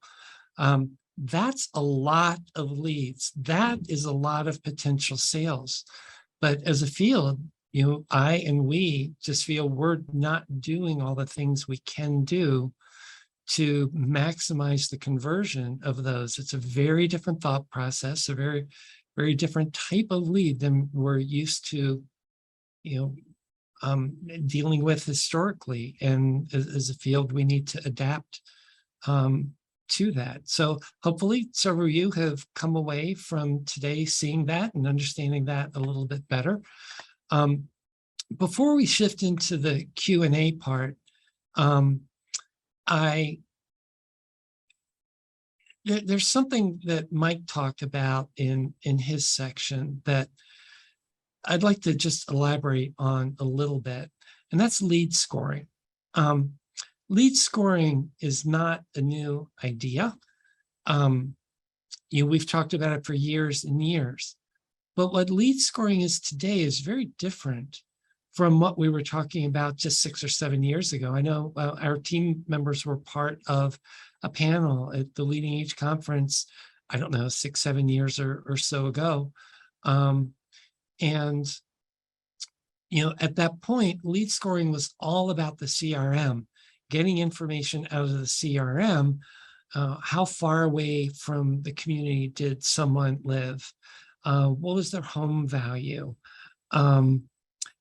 That's a lot of leads. That is a lot of potential sales. But as a field, I and we just feel we're not doing all the things we can do to maximize the conversion of those. It's a very different thought process, a very, very different type of lead than we're used to, dealing with historically. And as a field, we need to adapt to that. So hopefully several of you have come away from today seeing that and understanding that a little bit better. Before we shift into the Q&A part, there's something that Mike talked about in his section that I'd like to just elaborate on a little bit, and that's lead scoring. Lead scoring is not a new idea. We've talked about it for years and years, but what lead scoring is today is very different from what we were talking about just 6 or 7 years ago. I know our team members were part of a panel at the Leading Age Conference, I don't know, 6, 7 years or so ago. And At that point, lead scoring was all about the CRM, getting information out of the CRM. How far away from the community did someone live? What was their home value? And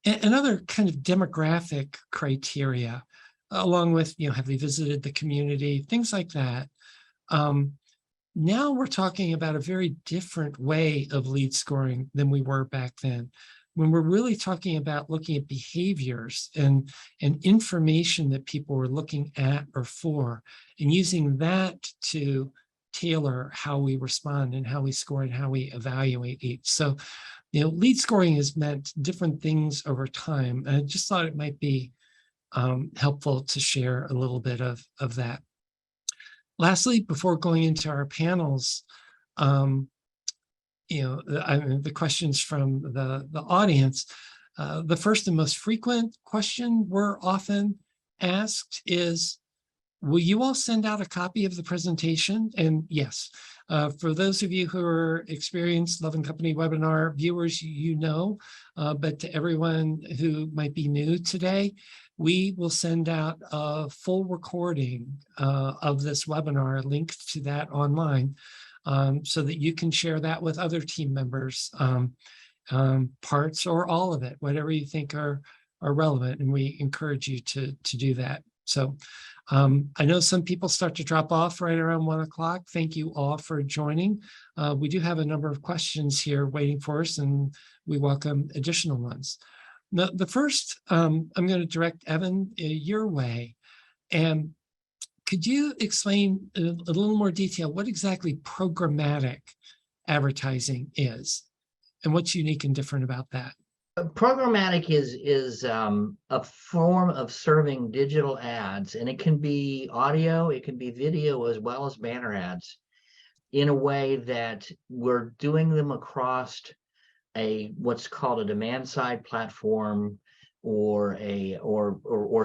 other kind of demographic criteria, along with, have they visited the community, things like that. Now we're talking about a very different way of lead scoring than we were back then, when we're really talking about looking at behaviors and information that people were looking at or for, and using that to tailor how we respond and how we score and how we evaluate each. So, lead scoring has meant different things over time. And I just thought it might be helpful to share a little bit of that. Lastly, before going into our panels, the questions from the audience, the first and most frequent question we're often asked is, will you all send out a copy of the presentation? And yes, for those of you who are experienced Love & Company webinar viewers, but to everyone who might be new today, we will send out a full recording of this webinar, linked to that online, so that you can share that with other team members, parts or all of it, whatever you think are relevant, and we encourage you to do that. So I know some people start to drop off right around 1 o'clock. Thank you all for joining. We do have a number of questions here waiting for us, and we welcome additional ones. The first, I'm going to direct Evan your way. And could you explain a little more detail what exactly programmatic advertising is and what's unique and different about that? Programmatic is a form of serving digital ads, and it can be audio, it can be video, as well as banner ads, in a way that we're doing them across what's called a demand side platform, or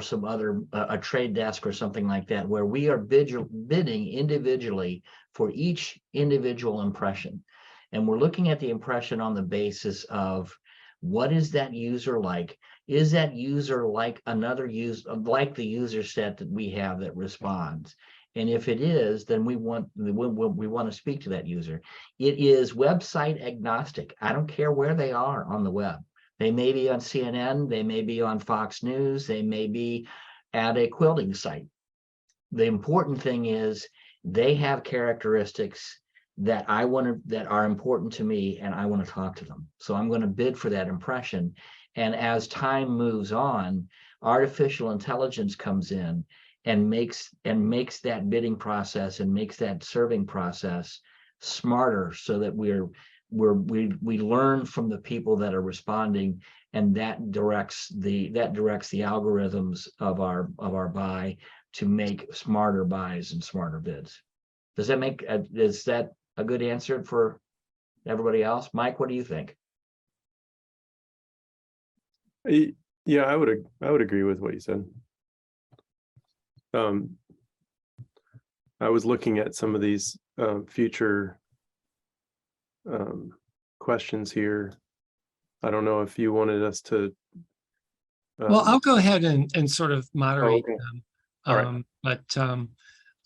some other a trade desk or something like that, where we are bidding individually for each individual impression, and we're looking at the impression on the basis of, what is that user like? Is that user like another user, like the user set that we have that responds? And if it is, then we want to speak to that user. It is website agnostic. I don't care where they are on the web. They may be on CNN, they may be on Fox News, they may be at a quilting site. The important thing is they have characteristics that that are important to me, and I want to talk to them. So I'm going to bid for that impression. And as time moves on, artificial intelligence comes in and makes that bidding process and makes that serving process smarter, so that we learn from the people that are responding, and that directs the algorithms of our buy to make smarter buys and smarter bids. Does that make is that a good answer for everybody else? Mike, what do you think? Yeah, I would agree with what you said. I was looking at some of these future questions here. I don't know if you wanted us to. Well, I'll go ahead and sort of moderate okay. them. All right.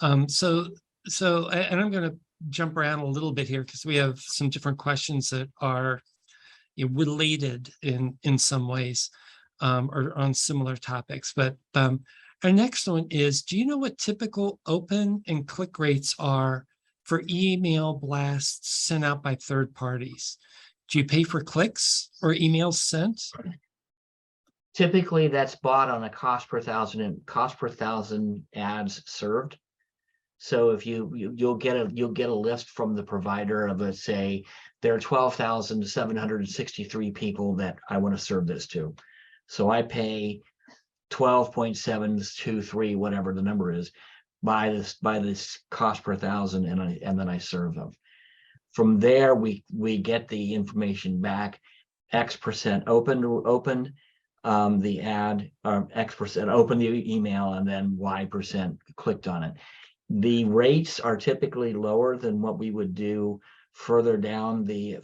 And I'm going to jump around a little bit here, because we have some different questions that are related in some ways, or on similar topics. But our next one is, do you know what typical open and click rates are for email blasts sent out by third parties? Do you pay for clicks or emails sent? Typically, that's bought on a cost per thousand ads served. So if you'll get a list from the provider of, let's say, there are 12,763 people that I want to serve this to. So I pay 12.723, whatever the number is, by this cost per thousand, and then I serve them. From there, we get the information back. X% opened the ad, or X% opened the email, and then Y% clicked on it. The rates are typically lower than what we would do further down the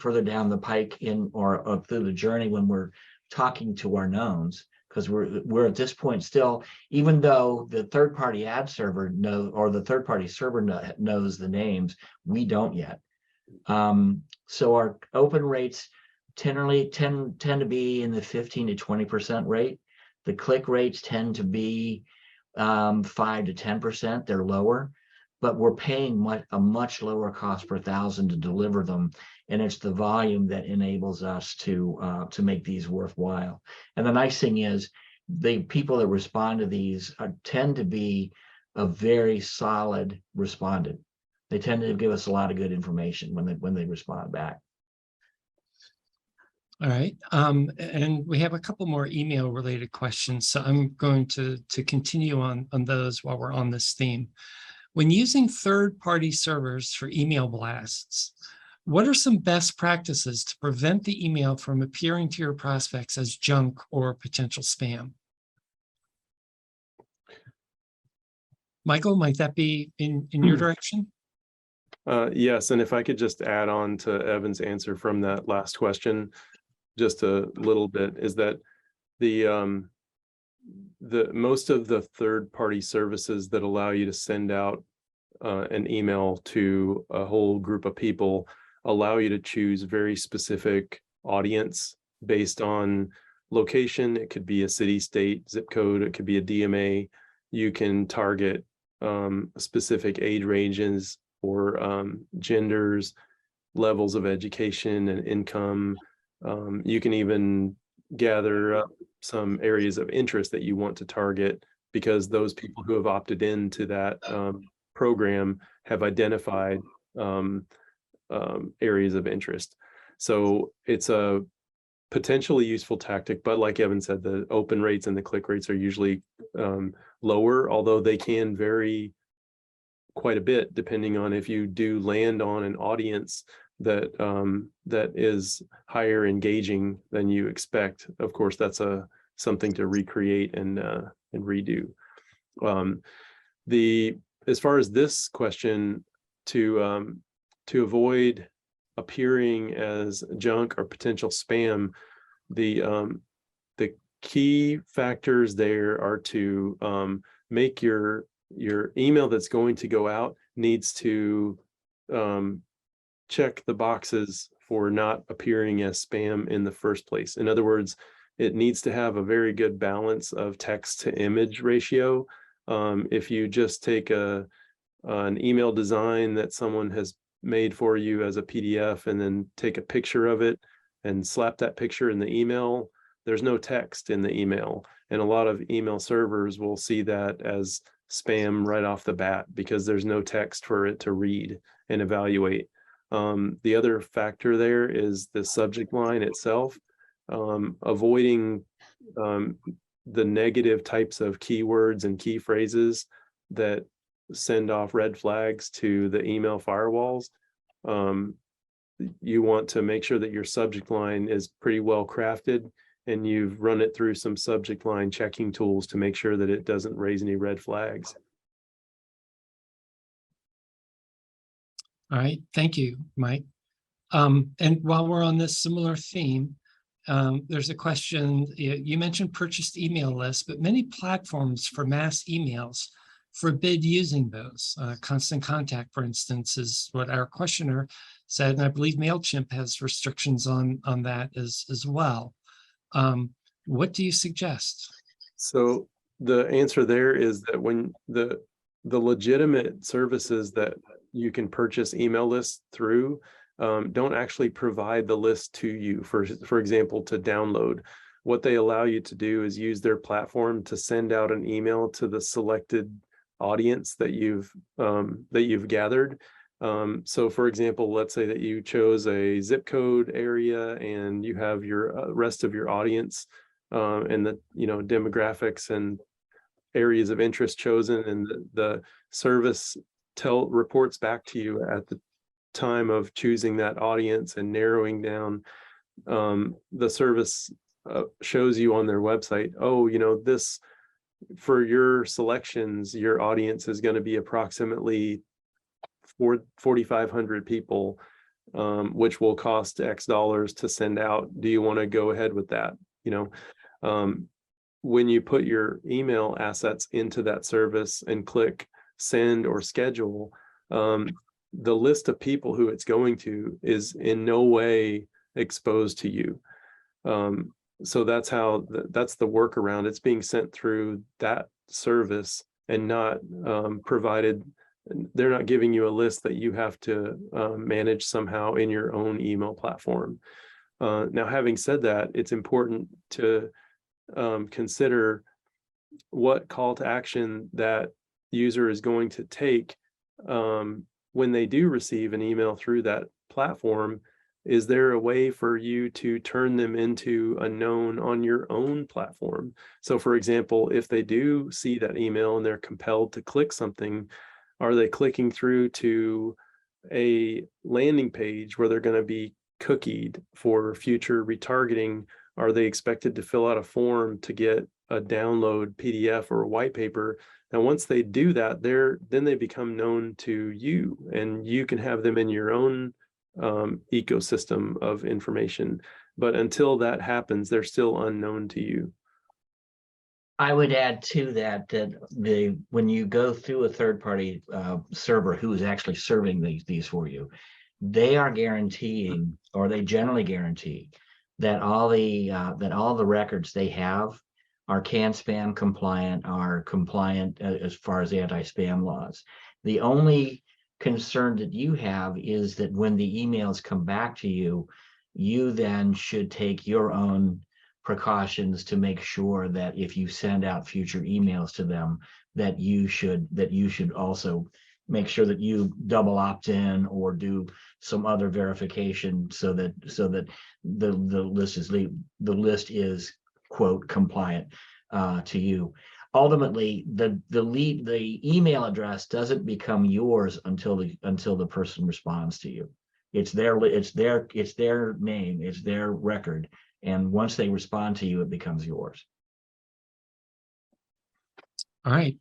pike or through the journey, when we're talking to our knowns, because we're at this point still, even though the third-party ad server the third-party server knows the names, we don't yet. So our open rates tend to be in the 15 to 20% rate. The click rates tend to be 5 to 10%. They're lower, but we're paying a much lower cost per thousand to deliver them, and it's the volume that enables us to make these worthwhile. And the nice thing is, the people that respond to these tend to be a very solid respondent. They tend to give us a lot of good information when they respond back. All right, and we have a couple more email related questions, so I'm going to continue on those while we're on this theme. When using third-party servers for email blasts, what are some best practices to prevent the email from appearing to your prospects as junk or potential spam? Michael, might that be in your direction? Yes, and if I could just add on to Evan's answer from that last question, just a little bit, is that the most of the third-party services that allow you to send out an email to a whole group of people allow you to choose very specific audience based on location. It could be a city, state, zip code. It could be a DMA. You can target specific age ranges or genders, levels of education and income. You can even gather up some areas of interest that you want to target, because those people who have opted into that program have identified areas of interest. So it's a potentially useful tactic, but like Evan said, the open rates and the click rates are usually lower, although they can vary quite a bit depending on if you do land on an audience that that is higher engaging than you expect. Of course, that's something to recreate and redo. As far as this question, to avoid appearing as junk or potential spam, the key factors there are to make your email that's going to go out needs to check the boxes for not appearing as spam in the first place. In other words, it needs to have a very good balance of text to image ratio. If you just take an email design that someone has made for you as a PDF and then take a picture of it and slap that picture in the email, there's no text in the email. And a lot of email servers will see that as spam right off the bat because there's no text for it to read and evaluate. The other factor there is the subject line itself. Avoiding the negative types of keywords and key phrases that send off red flags to the email firewalls. You want to make sure that your subject line is pretty well crafted and you've run it through some subject line checking tools to make sure that it doesn't raise any red flags. All right, thank you, Mike. And while we're on this similar theme, there's a question. You mentioned purchased email lists, but many platforms for mass emails forbid using those. Constant Contact, for instance, is what our questioner said, and I believe MailChimp has restrictions on that as well. What do you suggest? So the answer there is that when the legitimate services that you can purchase email lists through don't actually provide the list to you, for example, to download. What they allow you to do is use their platform to send out an email to the selected audience that you've gathered. So for example, let's say that you chose a zip code area and you have your rest of your audience and the demographics and areas of interest chosen, and the service reports back to you at the time of choosing that audience and narrowing down. The service shows you on their website, oh, this for your selections, your audience is going to be approximately 4,500 people, which will cost X dollars to send out. Do you want to go ahead with that? you know, when you put your email assets into that service and click send or schedule, the list of people who it's going to is in no way exposed to you. So that's how, that's the workaround. It's being sent through that service and not provided. They're not giving you a list that you have to manage somehow in your own email platform. Now, having said that, it's important to consider what call to action that user is going to take when they do receive an email through that platform. Is there a way for you to turn them into a known on your own platform? So for example, if they do see that email and they're compelled to click something, are they clicking through to a landing page where they're going to be cookied for future retargeting? Are they expected to fill out a form to get a download PDF or a white paper? And once they do that, then they become known to you, and you can have them in your own ecosystem of information. But until that happens, they're still unknown to you. I would add to that when you go through a third-party server who is actually serving these for you, they are guaranteeing, or they generally guarantee, that all the records they have are CAN-SPAM compliant, are compliant as far as anti-spam laws. The only concern that you have is that when the emails come back to you, you then should take your own precautions to make sure that if you send out future emails to them, that you should also make sure that you double opt in or do some other verification so that the list is quote compliant to you. Ultimately, the email address doesn't become yours until the person responds to you. It's their name, it's their record, and once they respond to you, it becomes yours. All right.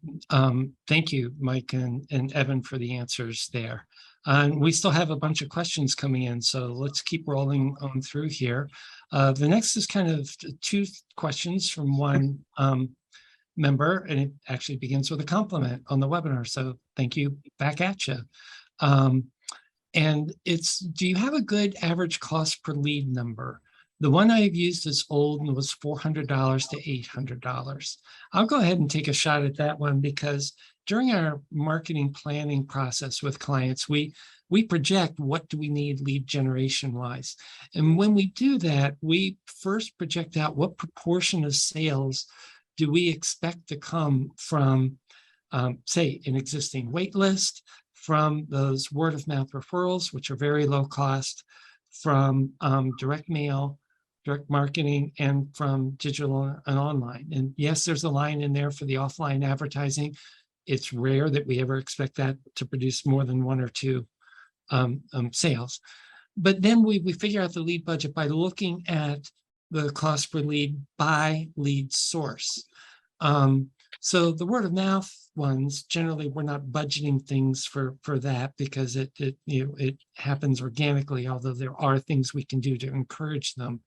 Thank you, Mike and Evan, for the answers there. And we still have a bunch of questions coming in, so let's keep rolling on through here. The next is kind of two questions from one member, and it actually begins with a compliment on the webinar. So thank you back at you. And it's, do you have a good average cost per lead number? The one I've used is old and was $400 to $800. I'll go ahead and take a shot at that one, because during our marketing planning process with clients, we project what do we need lead generation wise. And when we do that, we first project out what proportion of sales do we expect to come from, say, an existing wait list, from those word of mouth referrals, which are very low cost, from direct mail, direct marketing, and from digital and online. And yes, there's a line in there for the offline advertising. It's rare that we ever expect that to produce more than one or two sales. But then we figure out the lead budget by looking at the cost per lead by lead source. So the word of mouth ones, generally we're not budgeting things for that, because it happens organically, although there are things we can do to encourage them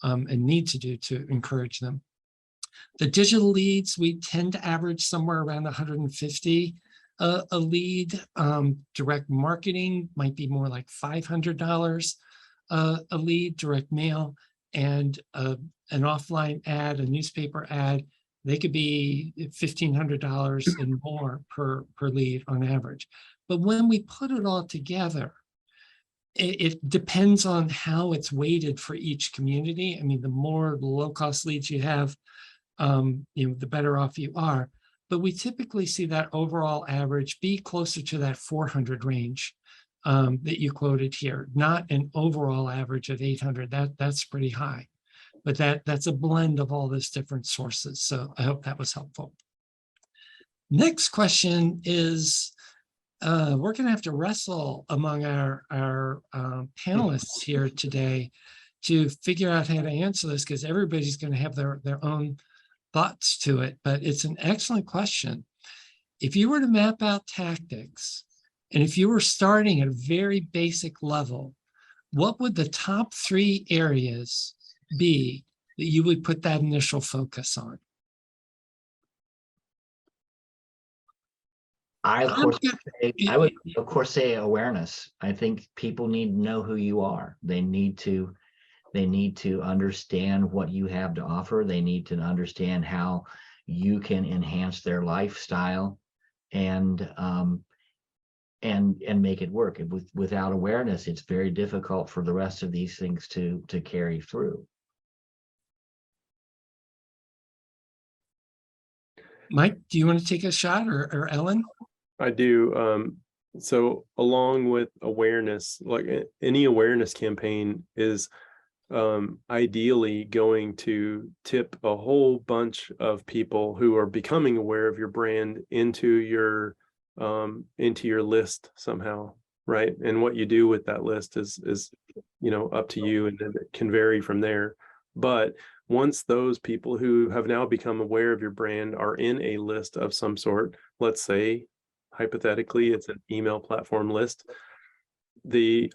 and need to do to encourage them. The digital leads, we tend to average somewhere around 150 a lead. Direct marketing might be more like $500 a lead, direct mail, and an offline ad, a newspaper ad, they could be $1,500 and more per lead on average. But when we put it all together, it depends on how it's weighted for each community. I mean, the more low-cost leads you have, the better off you are. But we typically see that overall average be closer to that 400 range that you quoted here, not an overall average of 800. That's pretty high. But that's a blend of all those different sources. So I hope that was helpful. Next question is, we're going to have to wrestle among our panelists here today to figure out how to answer this, because everybody's going to have their own thoughts to it. But it's an excellent question. If you were to map out tactics, and if you were starting at a very basic level, what would the top 3 areas be that you would put that initial focus on? I of I'm course gonna- I would of course say awareness. I think people need to know who you are. They need to understand what you have to offer. They need to understand how you can enhance their lifestyle and make it work. And without awareness, it's very difficult for the rest of these things to carry through. Mike, do you want to take a shot, or Ellen? I do. So along with awareness, like any awareness campaign is ideally going to tip a whole bunch of people who are becoming aware of your brand into your list somehow, right? And what you do with that list is up to you, and then it can vary from there. But once those people who have now become aware of your brand are in a list of some sort, let's say hypothetically it's an email platform list, the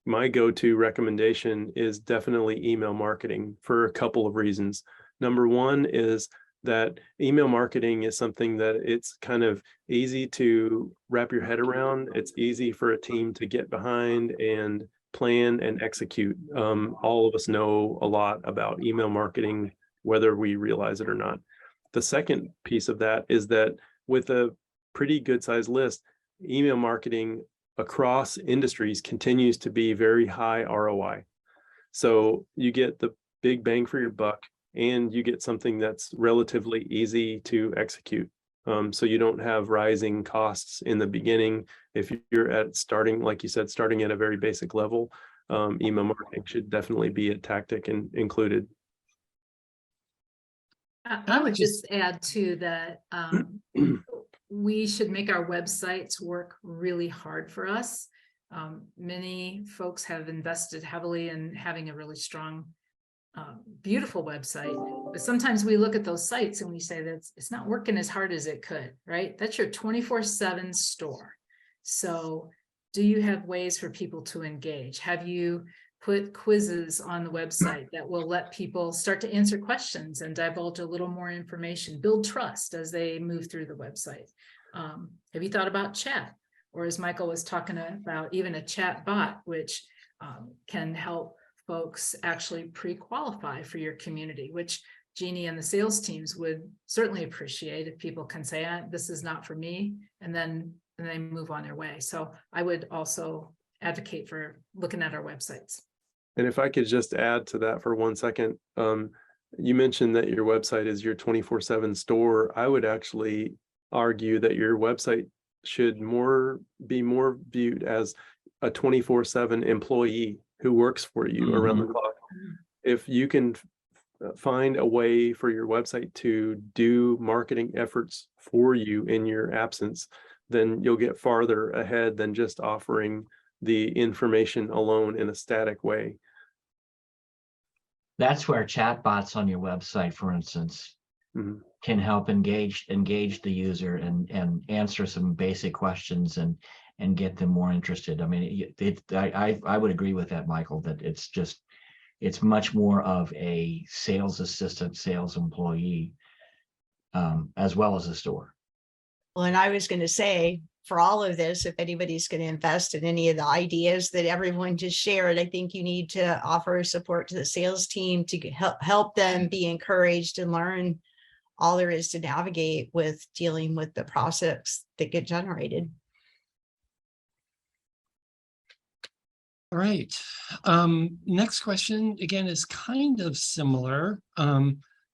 my go-to recommendation is definitely email marketing for a couple of reasons. Number one is that email marketing is something that it's kind of easy to wrap your head around. It's easy for a team to get behind and plan and execute. All of us know a lot about email marketing, whether we realize it or not. The second piece of that is that with a pretty good sized list, email marketing across industries continues to be very high ROI. So you get the big bang for your buck, and you get something that's relatively easy to execute. So you don't have rising costs in the beginning. If you're starting, like you said, starting at a very basic level, email marketing should definitely be a tactic and included. I would just add to that, we should make our websites work really hard for us. Many folks have invested heavily in having a really strong, beautiful website, but sometimes we look at those sites and we say that it's not working as hard as it could, right? That's your 24/7 store. So do you have ways for people to engage? Have you put quizzes on the website that will let people start to answer questions and divulge a little more information, build trust as they move through the website? Have you thought about chat? Or as Michael was talking about, even a chat bot, which can help folks actually pre-qualify for your community, which Jeannie and the sales teams would certainly appreciate if people can say, this is not for me, and then they move on their way. So I would also advocate for looking at our websites. And if I could just add to that for 1 second, you mentioned that your website is your 24/7 store. I would actually argue that your website should be more viewed as a 24/7 employee who works for you around the clock. If you can find a way for your website to do marketing efforts for you in your absence, then you'll get farther ahead than just offering the information alone in a static way. That's where chatbots on your website, for instance, can help engage the user and answer some basic questions and get them more interested. I mean, I would agree with that, Michael, that it's much more of a sales assistant, sales employee, as well as a store. Well, and I was going to say, for all of this, if anybody's going to invest in any of the ideas that everyone just shared, I think you need to offer support to the sales team to help them be encouraged and learn all there is to navigate with dealing with the process that get generated. All right. Next question, again, is kind of similar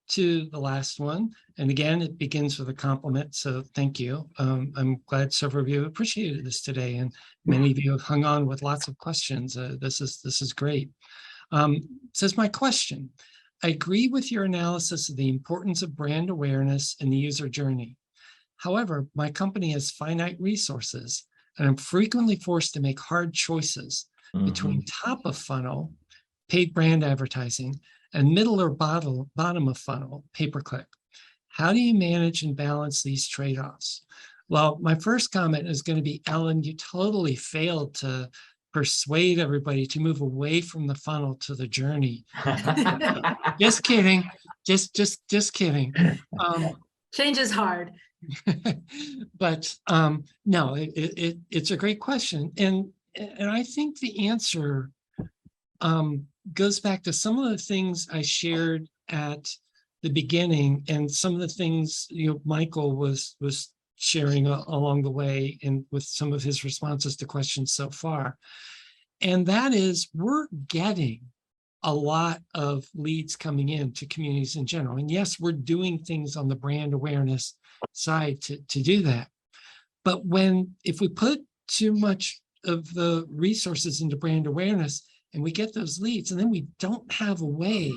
to the last one. And again, it begins with a compliment. So thank you. I'm glad several of you appreciated this today, and many of you have hung on with lots of questions. This is great. Says, my question: I agree with your analysis of the importance of brand awareness in the user journey. However, my company has finite resources, and I'm frequently forced to make hard choices between top of funnel, paid brand advertising, and middle or bottom of funnel, pay-per-click. How do you manage and balance these trade-offs? Well, my first comment is going to be, Ellen, you totally failed to persuade everybody to move away from the funnel to the journey. Just kidding. Just kidding. Change is hard. But no, it's a great question. And I think the answer goes back to some of the things I shared at the beginning and some of the things, Michael was sharing along the way and with some of his responses to questions so far. And that is, we're getting a lot of leads coming in to communities in general. And yes, we're doing things on the brand awareness side to do that. But if we put too much of the resources into brand awareness and we get those leads and then we don't have a way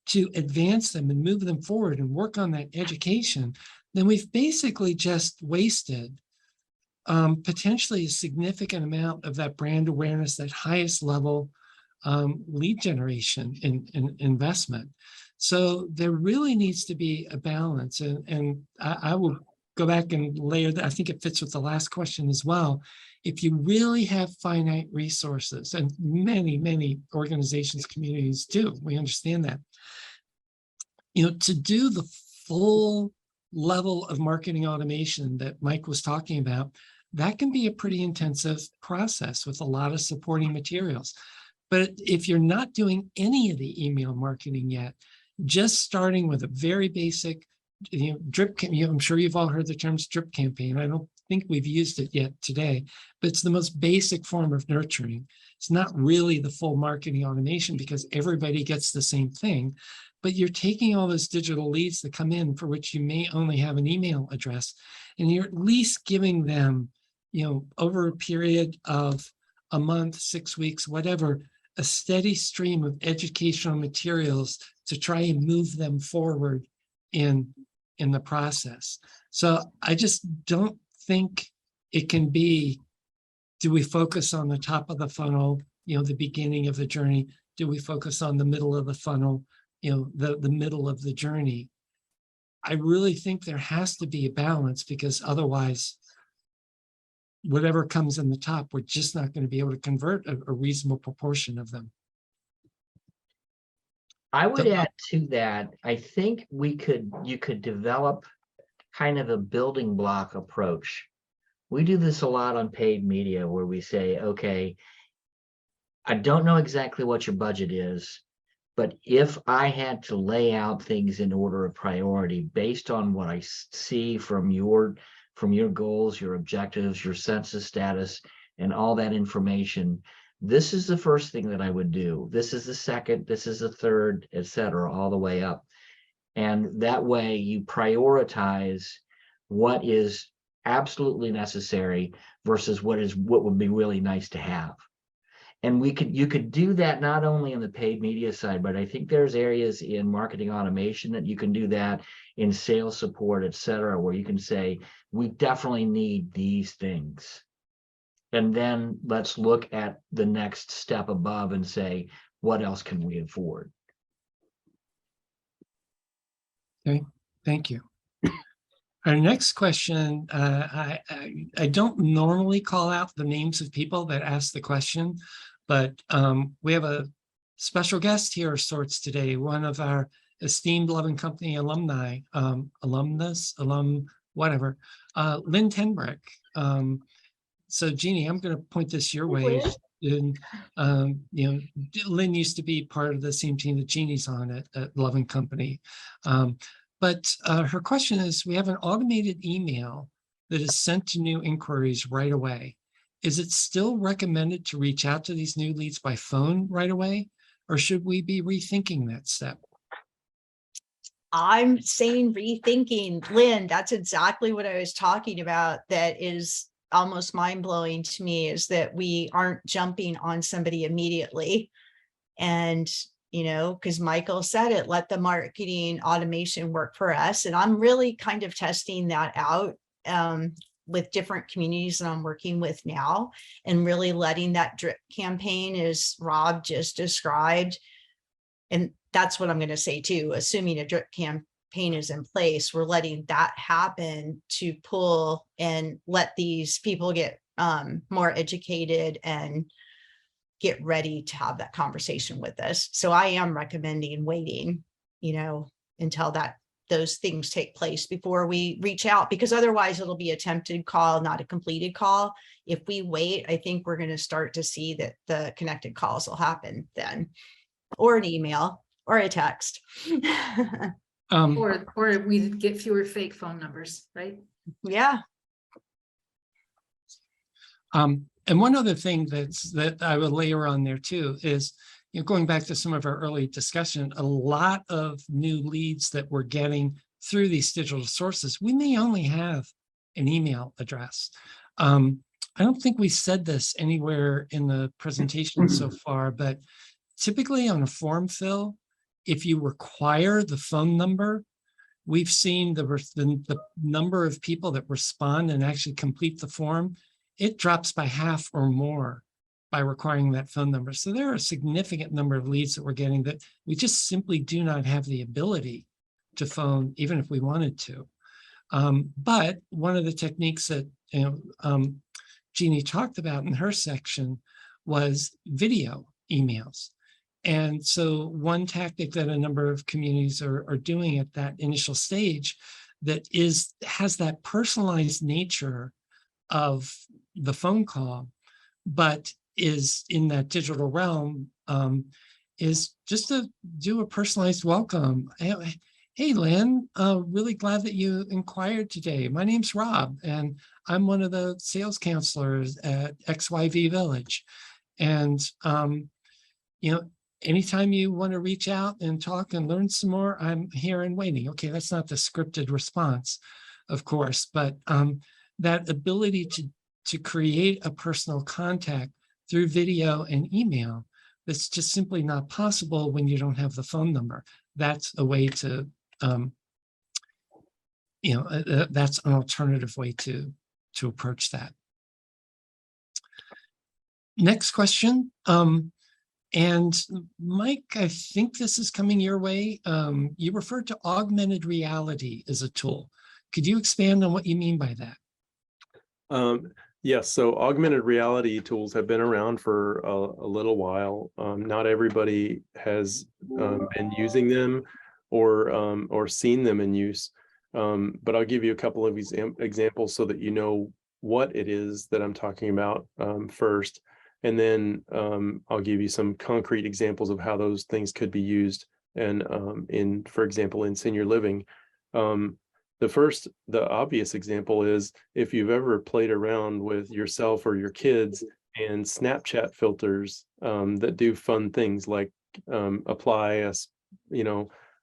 to advance them and move them forward and work on that education, then we've basically just wasted potentially a significant amount of that brand awareness, that highest level lead generation in investment. So there really needs to be a balance. And I will go back and layer that. I think it fits with the last question as well. If you really have finite resources, and many organizations, communities do, we understand that, to do the full level of marketing automation that Mike was talking about, that can be a pretty intensive process with a lot of supporting materials. But if you're not doing any of the email marketing yet, just starting with a very basic, drip, I'm sure you've all heard the terms drip campaign. I don't think we've used it yet today, but it's the most basic form of nurturing. It's not really the full marketing automation because everybody gets the same thing, but you're taking all those digital leads that come in for which you may only have an email address, and you're at least giving them, over a period of a month, 6 weeks, whatever, a steady stream of educational materials to try and move them forward in the process. So I just don't think it can be, do we focus on the top of the funnel, the beginning of the journey? Do we focus on the middle of the funnel, the middle of the journey? I really think there has to be a balance, because otherwise, whatever comes in the top, we're just not going to be able to convert a reasonable proportion of them. I would add to that, I think you could develop kind of a building block approach. We do this a lot on paid media where we say, okay, I don't know exactly what your budget is, but if I had to lay out things in order of priority based on what I see from your goals, your objectives, your census status, and all that information, this is the first thing that I would do. This is the second, this is the third, etc., all the way up. And that way you prioritize what is absolutely necessary versus what would be really nice to have. And you could do that not only in the paid media side, but I think there's areas in marketing automation that you can do that, in sales support, et cetera, where you can say, we definitely need these things. And then let's look at the next step above and say, what else can we afford? Okay, thank you. Our next question, I don't normally call out the names of people that ask the question, but we have a special guest here of sorts today, one of our esteemed Loving Company alumni, whatever, Lynn Tenbrick. So Jeannie, I'm going to point this your way. And, Lynn used to be part of the same team that Jeannie's on at Loving Company. But her question is, we have an automated email that is sent to new inquiries right away. Is it still recommended to reach out to these new leads by phone right away, or should we be rethinking that step? I'm saying rethinking, Lynn, that's exactly what I was talking about. That is almost mind-blowing to me, is that we aren't jumping on somebody immediately. And because Michael said it, let the marketing automation work for us. And I'm really kind of testing that out with different communities that I'm working with now, and really letting that drip campaign, as Rob just described. And that's what I'm going to say too, assuming a drip campaign is in place, we're letting that happen to pull and let these people get more educated and get ready to have that conversation with us. So I am recommending waiting, until those things take place before we reach out, because otherwise it'll be a attempted call, not a completed call. If we wait, I think we're going to start to see that the connected calls will happen then, or an email or a text. Or we get fewer fake phone numbers, right? Yeah. And one other thing that I would layer on there too is, going back to some of our early discussion, a lot of new leads that we're getting through these digital sources, we may only have an email address. I don't think we said this anywhere in the presentation so far, but typically on a form fill, if you require the phone number, we've seen the number of people that respond and actually complete the form, it drops by half or more by requiring that phone number. So there are a significant number of leads that we're getting that we just simply do not have the ability to phone, even if we wanted to. But one of the techniques that Jeannie talked about in her section was video emails. And so one tactic that a number of communities are doing at that initial stage that has that personalized nature of the phone call, but is in that digital realm, is just to do a personalized welcome. Hey, Lynn, really glad that you inquired today. My name's Rob, and I'm one of the sales counselors at XYV Village. And, anytime you want to reach out and talk and learn some more, I'm here and waiting. Okay, that's not the scripted response, of course, but that ability to create a personal contact through video and email, that's just simply not possible when you don't have the phone number. That's a way to, that's an alternative way to approach that. Next question. And Mike, I think this is coming your way. You referred to augmented reality as a tool. Could you expand on what you mean by that? Yes, so augmented reality tools have been around for a little while. Not everybody has been using them or seen them in use. But I'll give you a couple of examples so that you know what it is that I'm talking about first. And then I'll give you some concrete examples of how those things could be used and for example, in senior living. The obvious example is if you've ever played around with yourself or your kids and Snapchat filters that do fun things like apply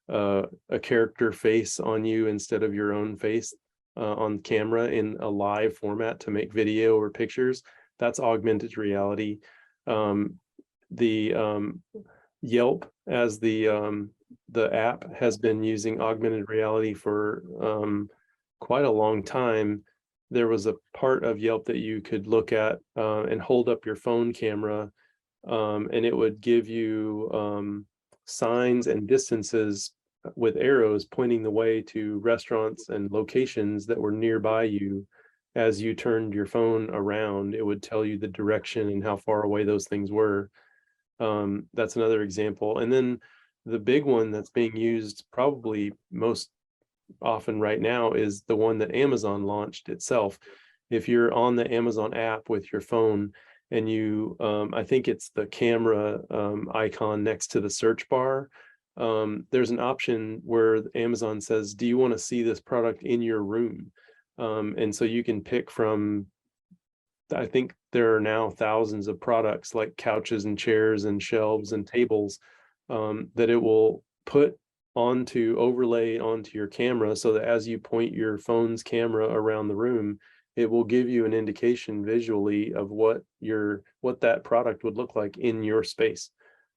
a character face on you instead of your own face on camera in a live format to make video or pictures. That's augmented reality. Yelp as the app has been using augmented reality for quite a long time. There was a part of Yelp that you could look at and hold up your phone camera, and it would give you signs and distances with arrows pointing the way to restaurants and locations that were nearby you. As you turned your phone around, it would tell you the direction and how far away those things were. That's another example. And then the big one that's being used probably most often right now is the one that Amazon launched itself. If you're on the Amazon app with your phone and you, I think it's the camera icon next to the search bar, there's an option where Amazon says, do you want to see this product in your room? And so you can pick from, I think there are now thousands of products like couches and chairs and shelves and tables that it will overlay onto your camera, so that as you point your phone's camera around the room, it will give you an indication visually of what that product would look like in your space.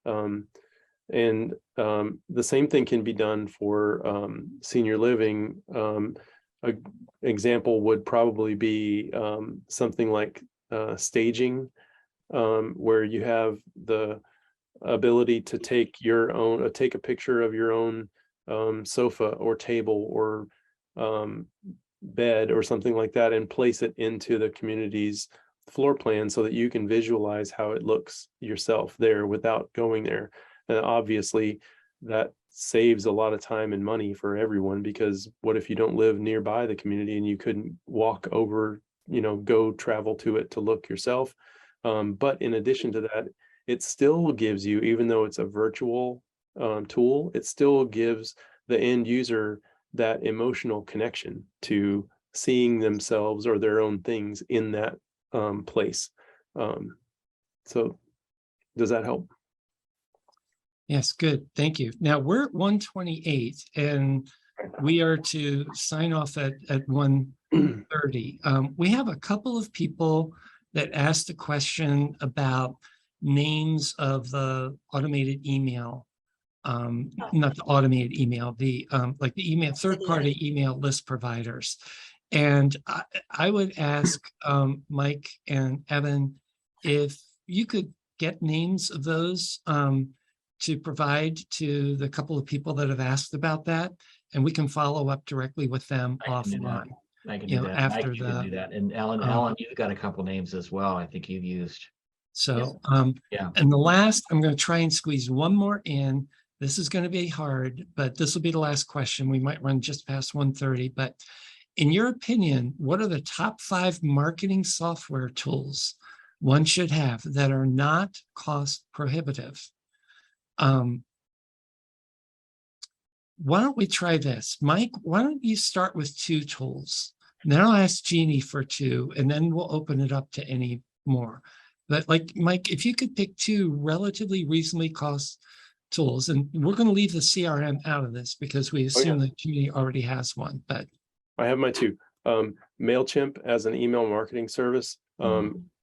And the same thing can be done for senior living. An example would probably be something like staging, where you have the ability to take a picture of your own sofa or table or bed or something like that and place it into the community's floor plan so that you can visualize how it looks yourself there without going there. And obviously that saves a lot of time and money for everyone, because what if you don't live nearby the community and you couldn't walk over, go travel to it to look yourself? But in addition to that, it still gives you, even though it's a virtual tool, it still gives the end user that emotional connection to seeing themselves or their own things in that place. So does that help? Yes, good. Thank you. Now we're at 1:28 and we are to sign off at 1:30. We have a couple of people that asked a question about names of the automated email. Not the automated email, the like the email, third-party email list providers. And I would ask Mike and Evan if you could get names of those to provide to the couple of people that have asked about that, and we can follow up directly with them I can do that. offline. I can You do know, that. after Mike, you can the- do that. And Ellen, you've got a couple names as well. I think you've used. So, Yeah. and the last, I'm going to try and squeeze one more in. This is going to be hard, but this will be the last question. We might run just past 1:30, but in your opinion, what are the top 5 marketing software tools one should have that are not cost prohibitive? Why don't we try this? Mike, why don't you start with 2 tools? And then I'll ask Jeannie for 2, and then we'll open it up to any more. But like, Mike, if you could pick 2 relatively reasonably cost tools, and we're going to leave the CRM out of this because we assume the community already has one, but. I have my 2. MailChimp as an email marketing service,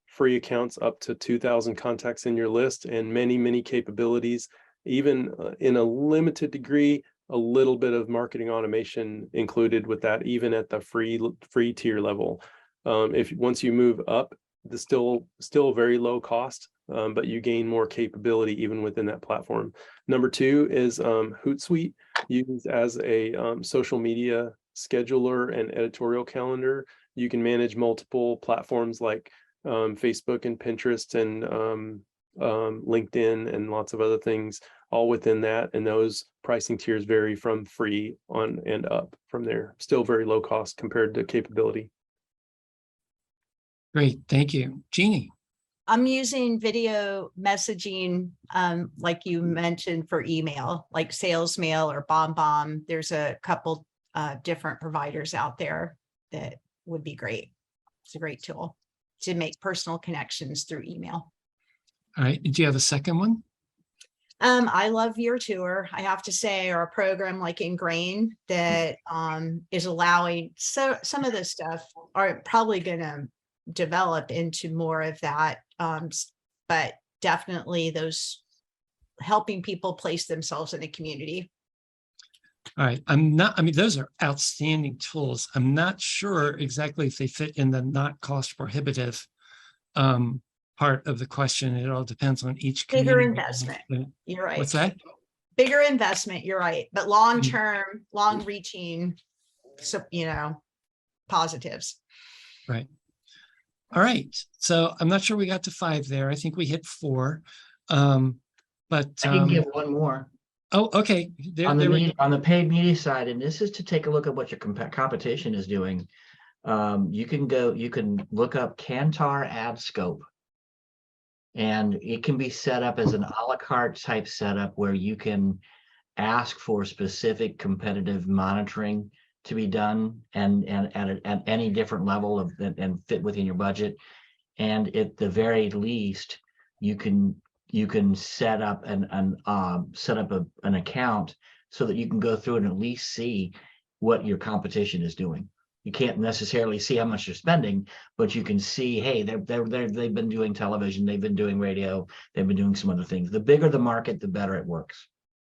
free accounts up to 2,000 contacts in your list, and many, many capabilities, even in a limited degree, a little bit of marketing automation included with that, even at the free tier level. Once you move up, the still very low cost, but you gain more capability even within that platform. Number 2 is Hootsuite, used as a social media scheduler and editorial calendar. You can manage multiple platforms like Facebook and Pinterest and LinkedIn and lots of other things all within that. And those pricing tiers vary from free on and up from there. Still very low cost compared to capability. Great, thank you. Jeannie. I'm using video messaging, like you mentioned, for email, like SalesMail or BombBomb. There's a couple different providers out there that would be great. It's a great tool to make personal connections through email. All right, do you have a second one? I love VirTour, I have to say, or a program like Ingrain that is allowing, so some of this stuff are probably going to develop into more of that, but definitely those helping people place themselves in the community. All right, those are outstanding tools. I'm not sure exactly if they fit in the not cost prohibitive part of the question. It all depends on each Bigger community. investment. You're right. What's that? Bigger investment. You're right. But long-term, long-reaching, so, positives. Right. All right. So I'm not sure we got to 5 there. I think we hit 4. But I can give one more. Oh, okay. On the paid media side, and this is to take a look at what your competition is doing. You can look up Kantar AdScope. And it can be set up as an a la carte type setup where you can ask for specific competitive monitoring to be done and at any different level of and fit within your budget. And at the very least, you can set up an account so that you can go through and at least see what your competition is doing. You can't necessarily see how much you're spending, but you can see, hey, they've been doing television, they've been doing radio, they've been doing some other things. The bigger the market, the better it works.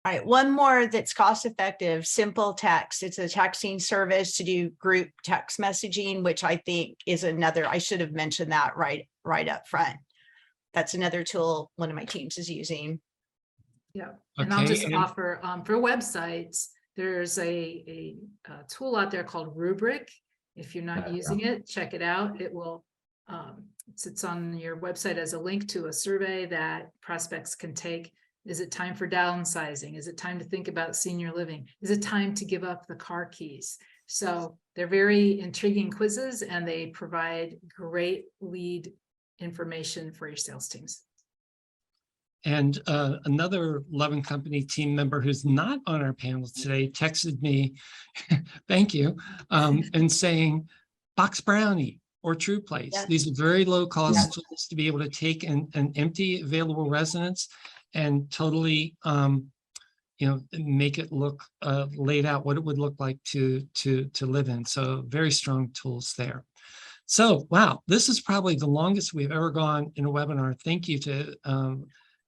All right, one more that's cost effective, Simple Text. It's a texting service to do group text messaging, which I think is another, I should have mentioned that right up front. That's another tool one of my teams is using. Yeah, and I'll just offer for websites, there's a tool out there called Rubric. If you're not using it, check it out. It will It sits on your website as a link to a survey that prospects can take. Is it time for downsizing? Is it time to think about senior living? Is it time to give up the car keys? So they're very intriguing quizzes, and they provide great lead information for your sales teams. And another Love & Company team member who's not on our panel today texted me, thank you, and saying Box Brownie or True Place. Yes. These are very low cost Yes. tools to be able to take an empty available residence and totally make it look laid out what it would look like to live in. So very strong tools there. So wow, this is probably the longest we've ever gone in a webinar. Thank you to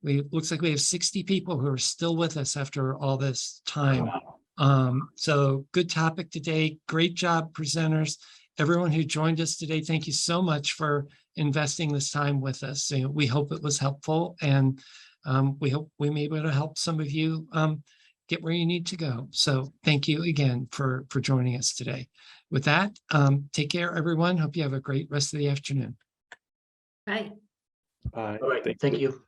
looks like we have 60 people who are still with us after all this time. So good topic today. Great job, presenters. Everyone who joined us today, thank you so much for investing this time with us. We hope it was helpful, and we hope we may be able to help some of you get where you need to go. So thank you again for joining us today. With that, take care, everyone. Hope you have a great rest of the afternoon. Bye. Bye. All right, thank you.